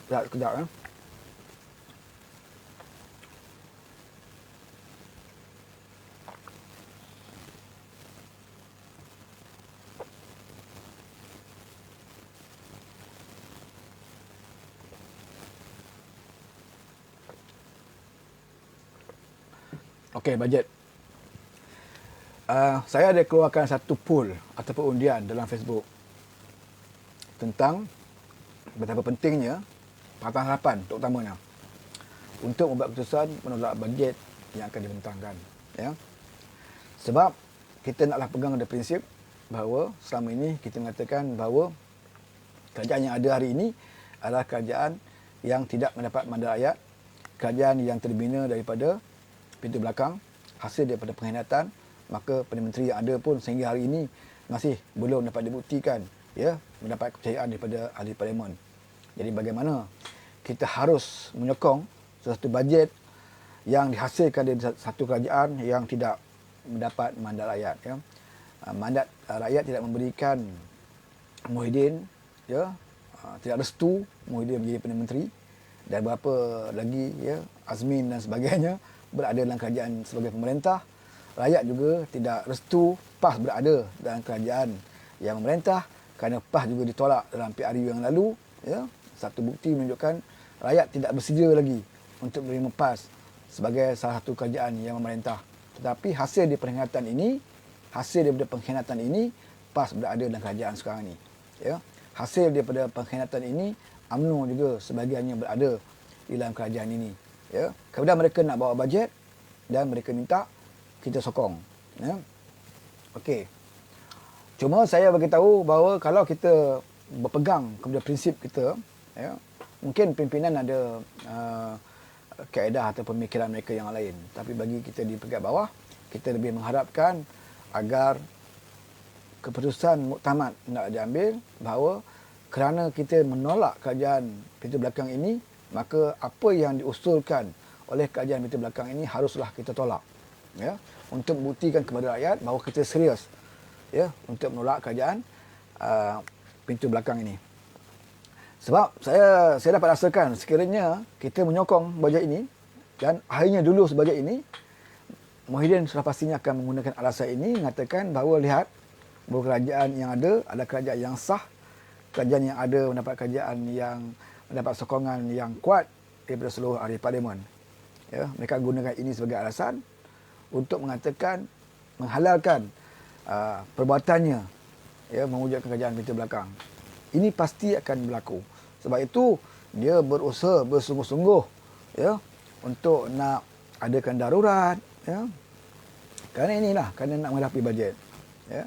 Sekejap ya. Okey, bajet. Saya ada keluarkan satu poll ataupun undian dalam Facebook tentang betapa pentingnya Pakatan Harapan terutamanya untuk membuat keputusan menolak bajet yang akan dibentangkan. Ya. Sebab kita naklah pegang ada prinsip bahawa selama ini kita mengatakan bahawa kerajaan yang ada hari ini adalah kerajaan yang tidak mendapat mandat rakyat, kerajaan yang terbina daripada pintu belakang, hasil daripada pengkhianatan, maka Perdana Menteri yang ada pun sehingga hari ini masih belum dapat dibuktikan ya mendapat kepercayaan daripada ahli parlimen. Jadi bagaimana kita harus menyokong sesuatu bajet yang dihasilkan dari satu kerajaan yang tidak mendapat mandat rakyat ya. Mandat rakyat tidak memberikan Muhyiddin ya, tidak restu Muhyiddin menjadi Perdana Menteri, dan berapa lagi ya Azmin dan sebagainya berada dalam kerajaan sebagai pemerintah. Rakyat juga tidak restu PAS berada dalam kerajaan yang memerintah, kerana PAS juga ditolak dalam PRU yang lalu ya. Satu bukti menunjukkan rakyat tidak bersedia lagi untuk menerima PAS sebagai salah satu kerajaan yang memerintah. Tetapi hasil daripada pengkhianatan ini PAS berada dalam kerajaan sekarang ni ya. Hasil daripada pengkhianatan ini UMNO juga sebahagiannya berada di dalam kerajaan ini ya. Kemudian mereka nak bawa bajet dan mereka minta kita sokong ya. Okey. Cuma saya bagi tahu bahawa kalau kita berpegang kepada prinsip kita ya, mungkin pimpinan ada kaedah atau pemikiran mereka yang lain, tapi bagi kita di peringkat bawah kita lebih mengharapkan agar keputusan muktamad nak diambil bahawa kerana kita menolak kerajaan pintu belakang ini, maka apa yang diusulkan oleh kerajaan pintu belakang ini haruslah kita tolak ya, untuk membuktikan kepada rakyat bahawa kita serius ya untuk menolak kerajaan pintu belakang ini. Sebab saya dapat rasakan sekiranya kita menyokong bajet ini dan akhirnya dulu bajet ini, Muhyiddin sudah pastinya akan menggunakan alasan ini mengatakan bahawa lihat bahawa kerajaan yang ada adalah kerajaan yang sah, kerajaan yang ada mendapat kerajaan yang mendapat sokongan yang kuat daripada seluruh ahli parlimen. Ya, mereka gunakan ini sebagai alasan untuk mengatakan menghalalkan perbuatannya, ya, mewujudkan kerajaan pintu belakang. Ini pasti akan berlaku. Sebab itu dia berusaha bersungguh-sungguh, ya, untuk nak adakan darurat, ya. Kerana nak menghadapi bajet, ya.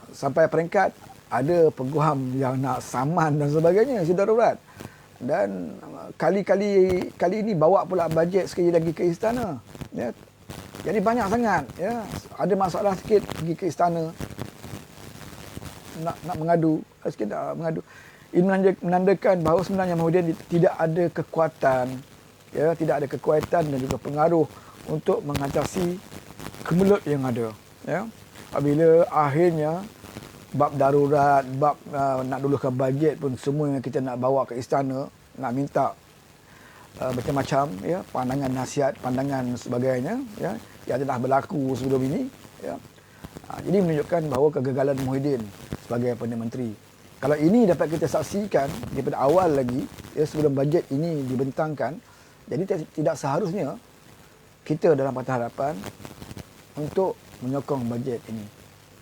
Sampai peringkat ada peguam yang nak saman dan sebagainya, si darurat. Dan kali ini bawa pula bajet sekali lagi ke istana, ya. Jadi banyak sangat, ya. Ada masalah sikit pergi ke istana nak mengadu, sikit nak mengadu. Ini menandakan bahawa sebenarnya Muhyiddin tidak ada kekuatan, ya, tidak ada kekuatan dan juga pengaruh untuk mengatasi kemelut yang ada, ya. Apabila akhirnya bab darurat, bab nak dulukan bajet pun semua yang kita nak bawa ke istana, nak minta macam-macam, ya, pandangan nasihat, pandangan sebagainya, ya, yang telah berlaku sebelum ini, ya. Jadi menunjukkan bahawa kegagalan Muhyiddin sebagai Perdana Menteri. Kalau ini dapat kita saksikan daripada awal lagi, ya, sebelum bajet ini dibentangkan, jadi tidak seharusnya kita dalam Parti Harapan untuk menyokong bajet ini,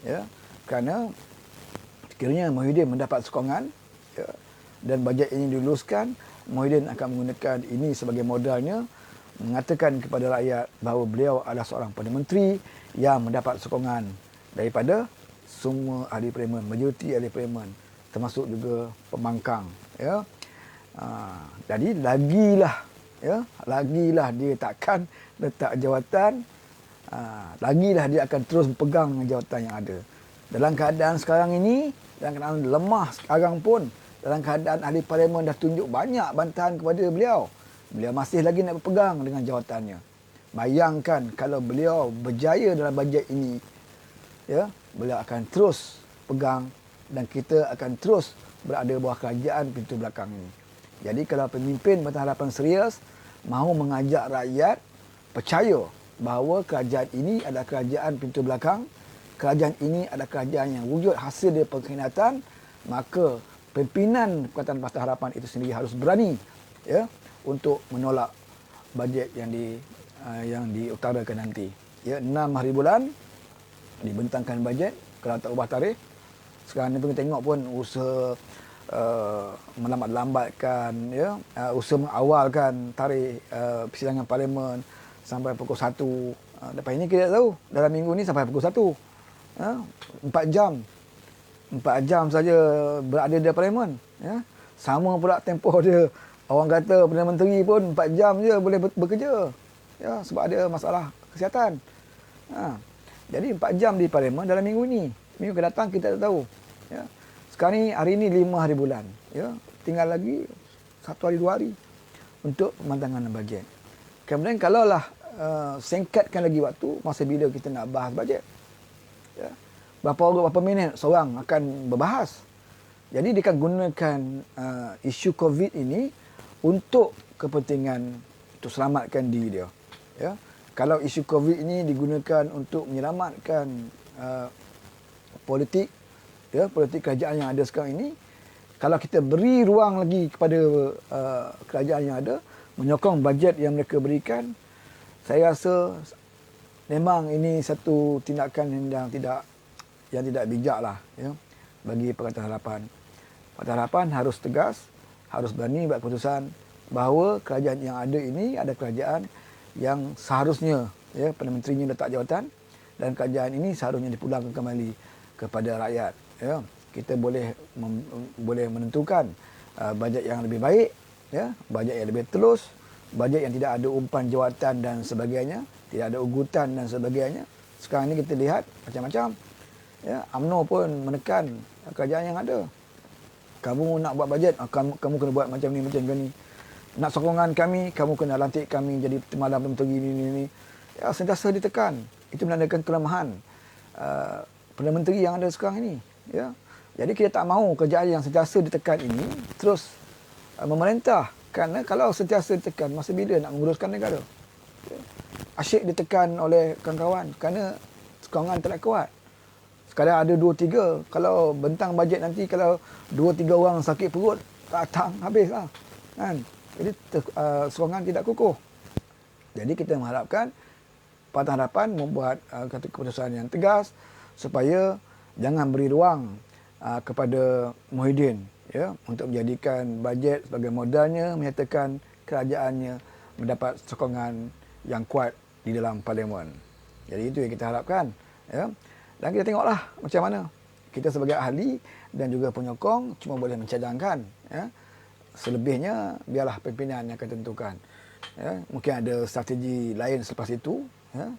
ya, kerana sekiranya Muhyiddin mendapat sokongan, ya, dan bajet ini diluluskan, Muhyiddin akan menggunakan ini sebagai modalnya mengatakan kepada rakyat bahawa beliau adalah seorang Perdana Menteri yang mendapat sokongan daripada semua ahli parlimen, majoriti ahli parlimen, termasuk juga pembangkang, ya. Jadi lagilah dia takkan letak jawatan, lagilah dia akan terus berpegang dengan jawatan yang ada. Dalam keadaan sekarang ini, dalam keadaan lemah sekarang pun, dalam keadaan ahli parlimen dah tunjuk banyak bantahan kepada beliau, beliau masih lagi nak berpegang dengan jawatannya. Bayangkan kalau beliau berjaya dalam bajet ini, ya, beliau akan terus pegang dan kita akan terus berada bawah kerajaan pintu belakang ini. Jadi kalau pemimpin Parti Harapan serius mahu mengajak rakyat percaya bahawa kerajaan ini adalah kerajaan pintu belakang, kerajaan ini adalah kerajaan yang wujud hasil dari pengkhianatan, maka pimpinan Pakatan Parti Harapan itu sendiri harus berani, ya, untuk menolak bajet yang diutarakan nanti. Ya, 6 hari bulan dibentangkan bajet, kalau tak ubah tarikh. Sekarang ni pun kita tengok pun usaha melambat-lambatkan, ya, usaha mengawalkan tarikh persidangan parlimen sampai pukul 1. Lepas ini kita tak tahu dalam minggu ni sampai pukul 1. 4 jam. 4 jam saja berada di parlimen, ya. Sama pula tempoh dia. Orang kata Perdana Menteri pun 4 jam je boleh bekerja, ya, sebab ada masalah kesihatan. Jadi 4 jam di parlimen dalam minggu ni. Minggu akan datang kita tak tahu, ya. Sekarang ni hari ni 5 hari bulan, ya. Tinggal lagi 1 hari 2 hari untuk pembentangan bajet. Kemudian kalaulah singkatkan lagi waktu, masa bila kita nak bahas bajet, ya, berapa minit seorang akan berbahas. Jadi dia akan gunakan isu COVID ini untuk kepentingan untuk selamatkan diri dia, ya. Kalau isu COVID ini digunakan untuk menyelamatkan politik, ya, politik kerajaan yang ada sekarang ini, kalau kita beri ruang lagi kepada kerajaan yang ada menyokong bajet yang mereka berikan, saya rasa memang ini satu tindakan yang tidak bijak lah, ya, bagi Pakatan Harapan. Pakatan Harapan harus tegas, harus berani buat keputusan bahawa kerajaan yang ada ini ada kerajaan yang seharusnya, ya, Perdana Menterinya letak jawatan dan kerajaan ini seharusnya dipulangkan kembali kepada rakyat, ya. Kita boleh menentukan bajet yang lebih baik, ya, bajet yang lebih telus, bajet yang tidak ada umpan jawatan dan sebagainya, tidak ada ugutan dan sebagainya. Sekarang ini kita lihat macam-macam, ya. UMNO pun menekan kerajaan yang ada. Kamu nak buat bajet, kamu kena buat macam ni, macam ni. Nak sokongan kami, kamu kena lantik kami jadi malam menteri ini. Ya, sentiasa ditekan. Itu menandakan kelemahan Perdana Menteri yang ada sekarang ini, ya. Jadi kita tak mahu kerajaan yang sentiasa ditekan ini terus memerintah. Kerana kalau sentiasa ditekan, masa bila nak menguruskan negara? Asyik ditekan oleh kawan-kawan kerana sokongan tak kuat. Sekadar ada 2-3, kalau bentang bajet nanti kalau 2-3 orang sakit perut, tak datang, habislah. Kan? Jadi sokongan tidak kukuh. Jadi kita mengharapkan Pakatan Harapan membuat keputusan yang tegas supaya jangan beri ruang kepada Muhyiddin, ya, untuk menjadikan bajet sebagai modalnya, menyatakan kerajaannya mendapat sokongan yang kuat di dalam parlimen. Jadi itu yang kita harapkan, ya. Dan kita tengoklah macam mana. Kita sebagai ahli dan juga penyokong cuma boleh mencadangkan, ya. Selebihnya biarlah pimpinan yang akan tentukan. Ya, mungkin ada strategi lain selepas itu, ya.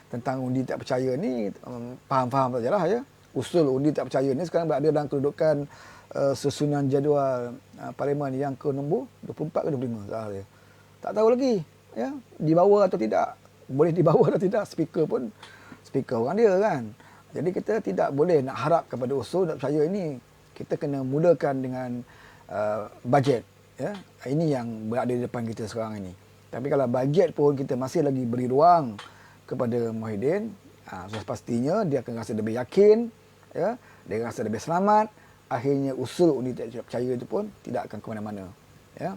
Tentang undi tak percaya ni faham-faham sajalah, ya. Usul undi tak percaya ni sekarang berada dalam kedudukan susunan jadual parlimen yang ke nombor 24 ke 25 salah dia. Tak tahu lagi, ya, dibawa atau tidak. Boleh dibawa atau tidak, speaker pun speaker orang dia kan. Jadi kita tidak boleh nak harap kepada usul tak percaya ini. Kita kena mulakan dengan bajet, ya. Ini yang berada di depan kita sekarang ini. Tapi kalau bajet pun kita masih lagi beri ruang kepada Muhyiddin, sudah pastinya dia akan rasa lebih yakin, ya, dia rasa lebih selamat. Akhirnya usul undi tak percaya itu pun tidak akan ke mana-mana, ya.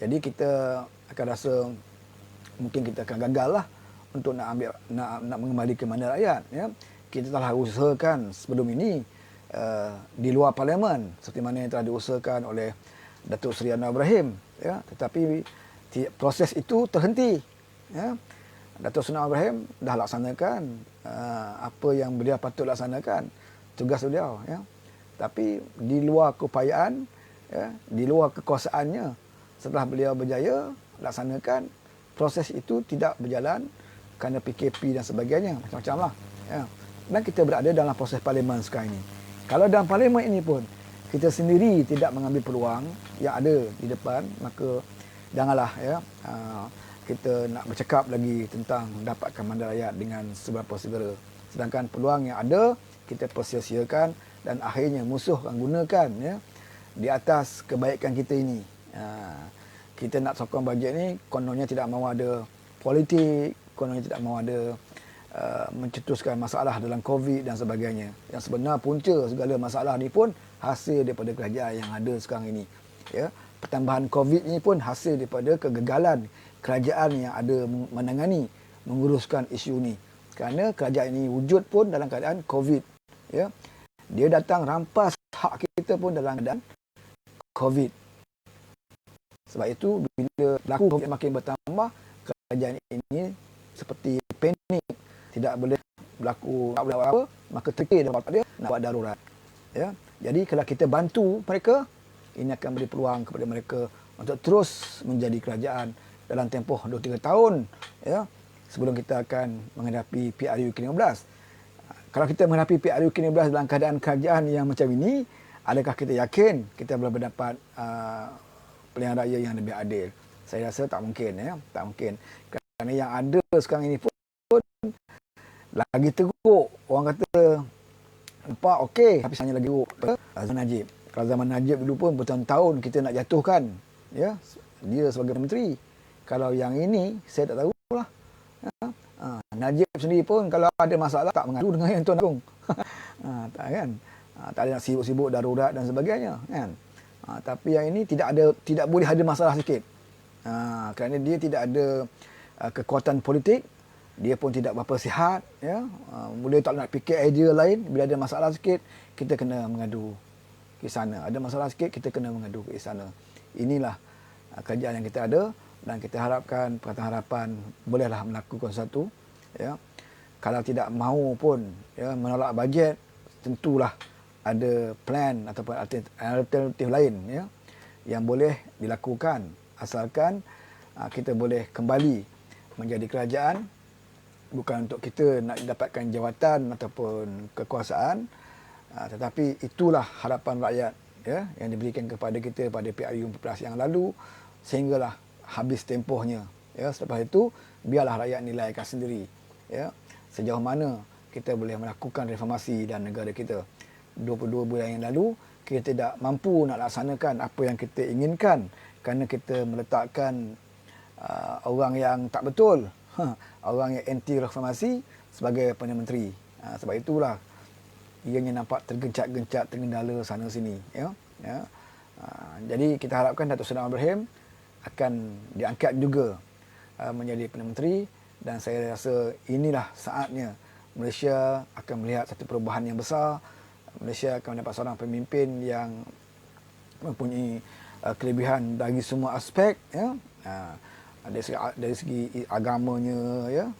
Jadi kita akan rasa mungkin kita akan gagal lah untuk nak mengembalikan mana rakyat, ya. Kita telah usahakan sebelum ini di luar parlimen seperti mana yang telah diusahakan oleh Datuk Seri Anwar Ibrahim, ya, tetapi proses itu terhenti, ya. Datuk Seri Anwar Ibrahim dah laksanakan apa yang beliau patut laksanakan, tugas beliau, ya. Tapi di luar keupayaan, ya, di luar kekuasaannya, setelah beliau berjaya laksanakan, proses itu tidak berjalan kerana PKP dan sebagainya, macam-macam lah, ya. Dan kita berada dalam proses parlimen sekarang ini. Kalau dalam parlimen ini pun kita sendiri tidak mengambil peluang yang ada di depan, maka janganlah, ya, kita nak bercakap lagi tentang mendapatkan mandat rakyat dengan seberapa segera. Sedangkan peluang yang ada kita persia-siakan dan akhirnya musuh akan gunakan, ya, di atas kebaikan kita ini. Kita nak sokong bajet ni, kononnya tidak mahu ada politik, kononnya tidak mahu ada mencetuskan masalah dalam COVID dan sebagainya. Yang sebenar punca segala masalah ni pun hasil daripada kerajaan yang ada sekarang ini, ya. Pertambahan COVID ni pun hasil daripada kegagalan kerajaan yang ada menangani, menguruskan isu ni. Kerana kerajaan ini wujud pun dalam keadaan COVID, ya. Dia datang rampas hak kita pun dalam keadaan COVID. Sebab itu bila berlaku COVID makin bertambah, kerajaan ini seperti panik, tidak boleh berlaku, tak boleh apa, maka terkir dapat dia nak buat darurat, ya. Jadi kalau kita bantu mereka, ini akan beri peluang kepada mereka untuk terus menjadi kerajaan dalam tempoh 2-3 tahun, ya, sebelum kita akan menghadapi PRU ke-15. Kalau kita menghadapi PRU ke-15 dalam keadaan kerajaan yang macam ini, adakah kita yakin kita boleh mendapat pilihan raya yang lebih adil? Saya rasa tak mungkin, ya, tak mungkin. Kerana yang ada sekarang ini pun lagi teruk. Orang kata nampak okey, tapi hanya lagi teruk. Zaman Najib. Kalau zaman Najib dulu pun bertahun-tahun kita nak jatuhkan, ya, dia sebagai menteri. Kalau yang ini saya tak tahulah. Najib sendiri pun kalau ada masalah tak mengadu dengan yang Tuan Agong. Tak kan? Tak ada nak sibuk-sibuk darurat dan sebagainya, kan? Tapi yang ini tidak boleh ada masalah sikit. Kerana dia tidak ada kekuatan politik, dia pun tidak berapa sihat, ya. Boleh tak nak fikir idea lain, bila ada masalah sikit kita kena mengadu ke sana. Ada masalah sikit kita kena mengadu ke sana. Inilah kerajaan yang kita ada dan kita harapkan Pakatan Harapan bolehlah melakukan sesuatu, ya. Kalau tidak mahu pun, ya, menolak bajet, tentulah ada plan ataupun alternatif lain, ya, yang boleh dilakukan asalkan kita boleh kembali menjadi kerajaan, bukan untuk kita nak dapatkan jawatan ataupun kekuasaan, tetapi itulah harapan rakyat, ya, yang diberikan kepada kita pada PRU 14 yang lalu, sehinggalah habis tempohnya, ya. Selepas itu biarlah rakyat nilaikan sendiri, ya, sejauh mana kita boleh melakukan reformasi dalam negara kita. 22 bulan yang lalu, kita tidak mampu nak laksanakan apa yang kita inginkan kerana kita meletakkan orang yang tak betul, orang yang anti reformasi sebagai Perdana Menteri. Sebab itulah ianya nampak tergencat-gencat, tergendala sana sini. Jadi kita harapkan Datuk Seri Anwar Ibrahim akan diangkat juga menjadi Perdana Menteri, dan saya rasa inilah saatnya Malaysia akan melihat satu perubahan yang besar. Malaysia akan mendapat seorang pemimpin yang mempunyai kelebihan dari semua aspek, dari segi agamanya,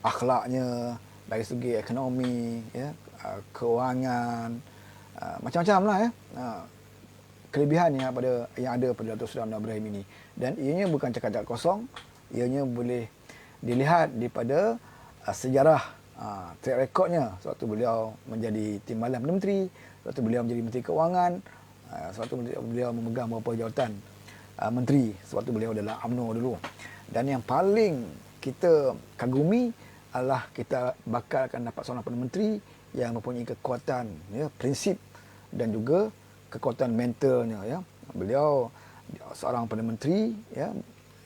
akhlaknya, dari segi ekonomi, kewangan, macam-macam lah kelebihan yang ada pada Datuk Seri Anwar Ibrahim ini. Dan ianya bukan cakap-cakap kosong, ianya boleh dilihat daripada sejarah, track recordnya sewaktu beliau menjadi Timbalan Perdana Menteri, sewaktu beliau menjadi Menteri Kewangan, sewaktu beliau memegang beberapa jawatan menteri, sewaktu beliau dalam UMNO dulu. Dan yang paling kita kagumi adalah kita bakal akan dapat seorang Perdana Menteri yang mempunyai kekuatan, prinsip dan juga kekuatan mentalnya. Beliau seorang Perdana Menteri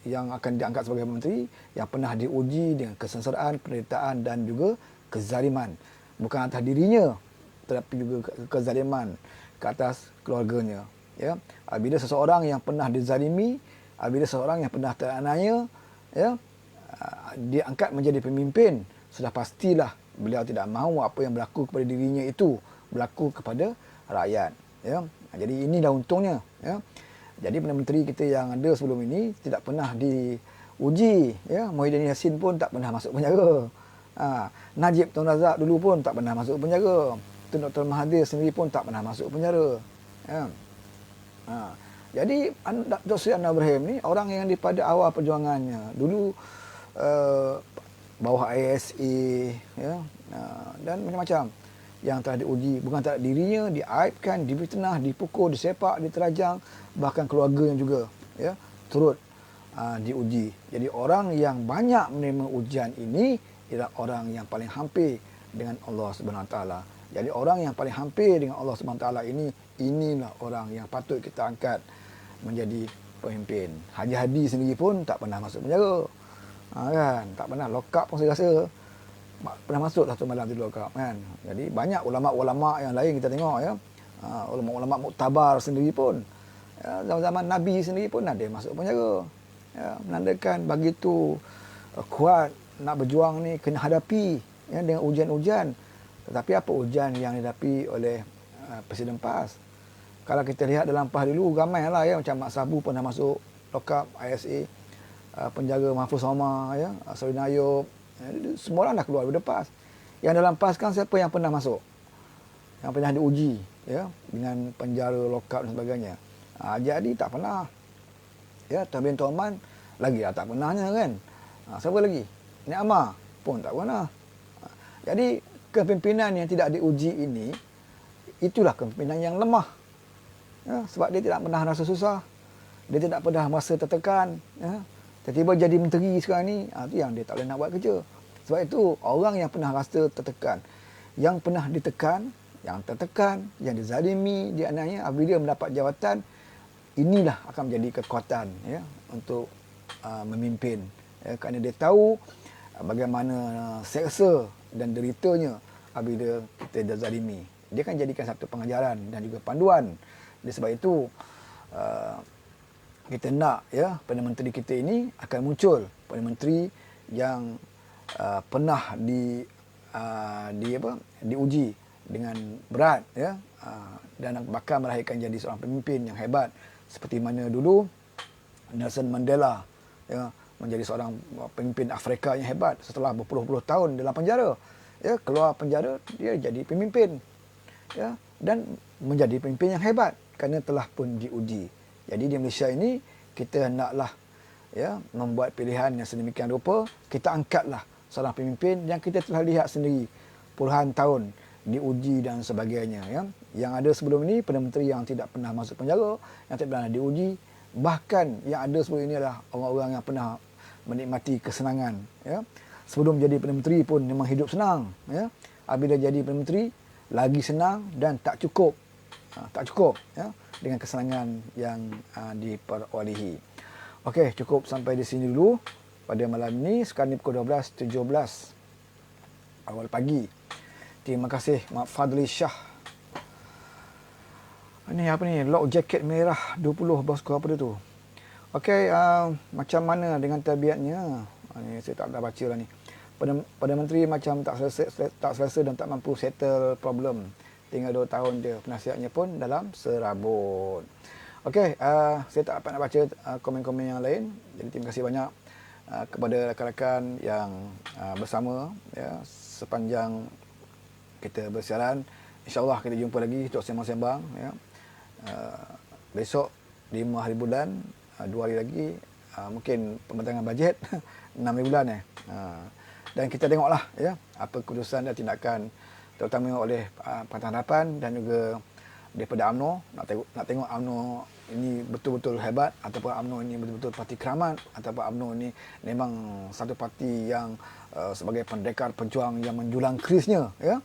yang akan diangkat sebagai menteri yang pernah diuji dengan kesengsaraan, penderitaan dan juga kezaliman. Bukan atas dirinya, tetapi juga kezaliman ke atas keluarganya. Bila seseorang yang pernah dizalimi, bila seseorang yang pernah teraniaya, diangkat menjadi pemimpin, sudah pastilah beliau tidak mahu apa yang berlaku kepada dirinya itu berlaku kepada rakyat. Jadi inilah untungnya. Jadi Perdana Menteri kita yang ada sebelum ini tidak pernah diuji. Muhyiddin Yassin pun tak pernah masuk penjara. Najib Tun Razak dulu pun tak pernah masuk penjara. Tun Dr. Mahathir sendiri pun tak pernah masuk penjara. Jadi Datuk Seri Anwar Ibrahim ni orang yang daripada awal perjuangannya dulu bawah ISA, dan macam-macam yang telah diuji, bukan tak dirinya, diaibkan, difitnah, dipukul, disepak, diterajang, bahkan keluarganya juga turut diuji. Jadi orang yang banyak menerima ujian ini ialah orang yang paling hampir dengan Allah Subhanahu Wa Taala. Jadi orang yang paling hampir dengan Allah Subhanahu Wa Taala inilah orang yang patut kita angkat menjadi pemimpin. Haji Hadi sendiri pun tak pernah masuk penjara. Kan, tak pernah lock up pun saya rasa. Pernah masuk satu malam tidur lock up kan. Jadi banyak ulama-ulama yang lain kita tengok ulama-ulama muktabar sendiri pun zaman-zaman Nabi sendiri pun ada masuk penjara. Menandakan begitu kuat nak berjuang ni kena hadapi dengan ujian-ujian. Tetapi apa ujian yang dihadapi oleh Presiden PAS? Kalau kita lihat dalam PAS dulu ramailah macam Mak Sabu pernah masuk lock up ISA, penjaga Mahfuz Omar, Saudina Ayub, semua orang dah keluar daripada PAS. Yang dalam PAS kan siapa yang pernah masuk? Yang pernah diuji dengan penjara, lock up dan sebagainya. Jadi tak pernah. Tuan bin Toman lagi tak pernahnya kan. Siapa lagi? Nek Amar pun tak pernah. Jadi kepimpinan yang tidak diuji ini, itulah kepimpinan yang lemah. Sebab dia tidak pernah rasa susah. Dia tidak pernah merasa tertekan. Tiba-tiba jadi menteri sekarang ni, itu yang dia tak boleh nak buat kerja. Sebab itu, orang yang pernah rasa tertekan, yang pernah ditekan, yang tertekan, yang dizalimi, dianiaya, apabila dia mendapat jawatan, inilah akan menjadi kekuatan untuk memimpin. Kerana dia tahu bagaimana seksa dan deritanya apabila kita dizalimi. Dia akan jadikan satu pengajaran dan juga panduan. Oleh sebab itu, kita nak Perdana Menteri kita ini akan muncul Perdana Menteri yang pernah diuji dengan berat dan bakal melahirkan jadi seorang pemimpin yang hebat seperti mana dulu Nelson Mandela menjadi seorang pemimpin Afrika yang hebat setelah berpuluh-puluh tahun dalam penjara. Keluar penjara dia jadi pemimpin dan menjadi pemimpin yang hebat kerana telah pun diuji. Jadi di Malaysia ini kita hendaklah membuat pilihan yang sedemikian rupa, kita angkatlah seorang pemimpin yang kita telah lihat sendiri puluhan tahun diuji dan sebagainya. Yang ada sebelum ini Perdana Menteri yang tidak pernah masuk penjara, yang tidak pernah diuji, bahkan yang ada sebelum ini adalah orang-orang yang pernah menikmati kesenangan. Sebelum jadi Perdana Menteri pun memang hidup senang. Apabila jadi Perdana Menteri, lagi senang dan tak cukup. Tak cukup ya, dengan kesenangan yang diperolehi. Okey, cukup sampai di sini dulu pada malam ni. Sekarang ni pukul 12.17 awal pagi. Terima kasih Mak Fadli Shah. Ini apa ni? Lock jaket merah 20 bosku, apa dia tu? Okey, macam mana dengan tabiatnya? Ni saya tak dah baca lah ni. Pada Menteri macam tak selesa dan tak mampu settle problem. Tinggal 2 tahun je. Penasihatnya pun dalam serabut. Okey, saya tak dapat nak baca komen-komen yang lain. Jadi terima kasih banyak kepada rakan-rakan yang bersama ya, sepanjang kita bersiaran. InsyaAllah kita jumpa lagi untuk sembang-sembang ya. Besok 5 hari bulan, 2 hari lagi mungkin pembentangan bajet 6 hari bulan dan kita tengoklah ya apa keputusan dan tindakan terutama oleh Pakatan Harapan dan juga daripada UMNO. Nak tengok UMNO ini betul-betul hebat ataupun UMNO ini betul-betul parti keramat ataupun UMNO ini memang satu parti yang sebagai pendekar pejuang yang menjulang kerisnya ya.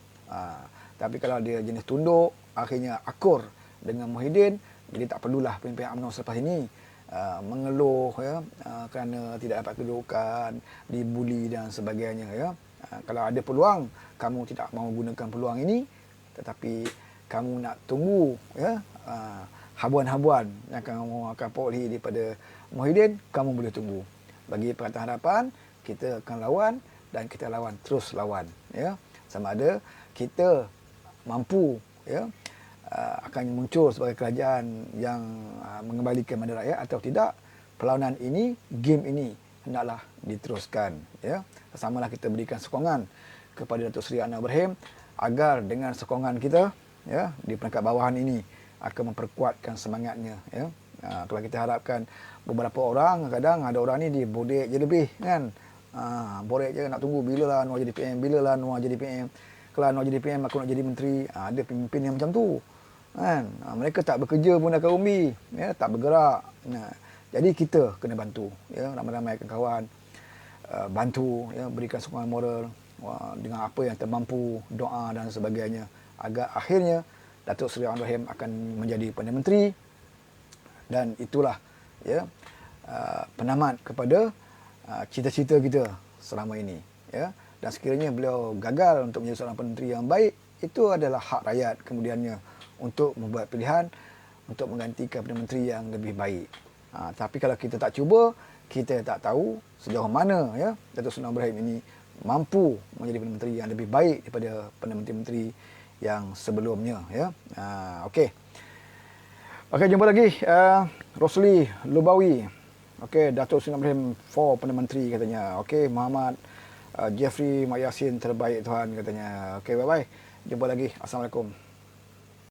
Tapi kalau dia jenis tunduk, akhirnya akur dengan Muhyiddin, jadi tak perlulah pimpinan UMNO selepas ini mengeluh ya, kerana tidak dapat kedudukan, dibuli dan sebagainya ya. Kalau ada peluang, kamu tidak mahu gunakan peluang ini, tetapi kamu nak tunggu ya, habuan-habuan yang kamu akan perolehi daripada Muhyiddin, kamu boleh tunggu. Bagi Pakatan Harapan, kita akan lawan dan kita lawan, terus lawan ya. Sama ada kita mampu ya, akan muncul sebagai kerajaan yang mengembalikan mandat rakyat atau tidak. Perlawanan ini, game ini hendaklah diteruskan ya. Samalah kita berikan sokongan kepada Datuk Seri Anwar Ibrahim agar dengan sokongan kita ya di peringkat bawahan ini akan memperkuatkan semangatnya ya. Kalau kita harapkan beberapa orang, kadang ada orang ni dia bodek je lebih kan. Bodek je nak tunggu bilalah Anwar jadi PM, bilalah Anwar jadi PM. Kalau Anwar jadi PM aku nak jadi menteri. Ada pemimpin yang macam tu kan. Mereka tak bekerja pun dah ke umbi ya, tak bergerak. Jadi kita kena bantu ya, ramai-ramai kawan bantu ya, berikan sokongan moral dengan apa yang termampu, doa dan sebagainya agar akhirnya Datuk Seri Anwar Ibrahim akan menjadi Perdana Menteri, dan itulah ya penamat kepada cita-cita kita selama ini ya. Dan sekiranya beliau gagal untuk menjadi seorang Perdana Menteri yang baik, itu adalah hak rakyat kemudiannya untuk membuat pilihan untuk menggantikan Perdana Menteri yang lebih baik. Tapi kalau kita tak cuba, kita tak tahu sejauh mana ya Datuk Seri Ibrahim ini mampu menjadi Perdana Menteri yang lebih baik daripada Perdana Menteri-menteri yang sebelumnya ya. Okey. Okey, jumpa lagi. Rosli Lubawi. Okey, Datuk Seri Ibrahim for Perdana Menteri katanya. Okey, Muhammad Jeffrey Mak Yasin terbaik Tuhan katanya. Okey, bye-bye. Jumpa lagi. Assalamualaikum.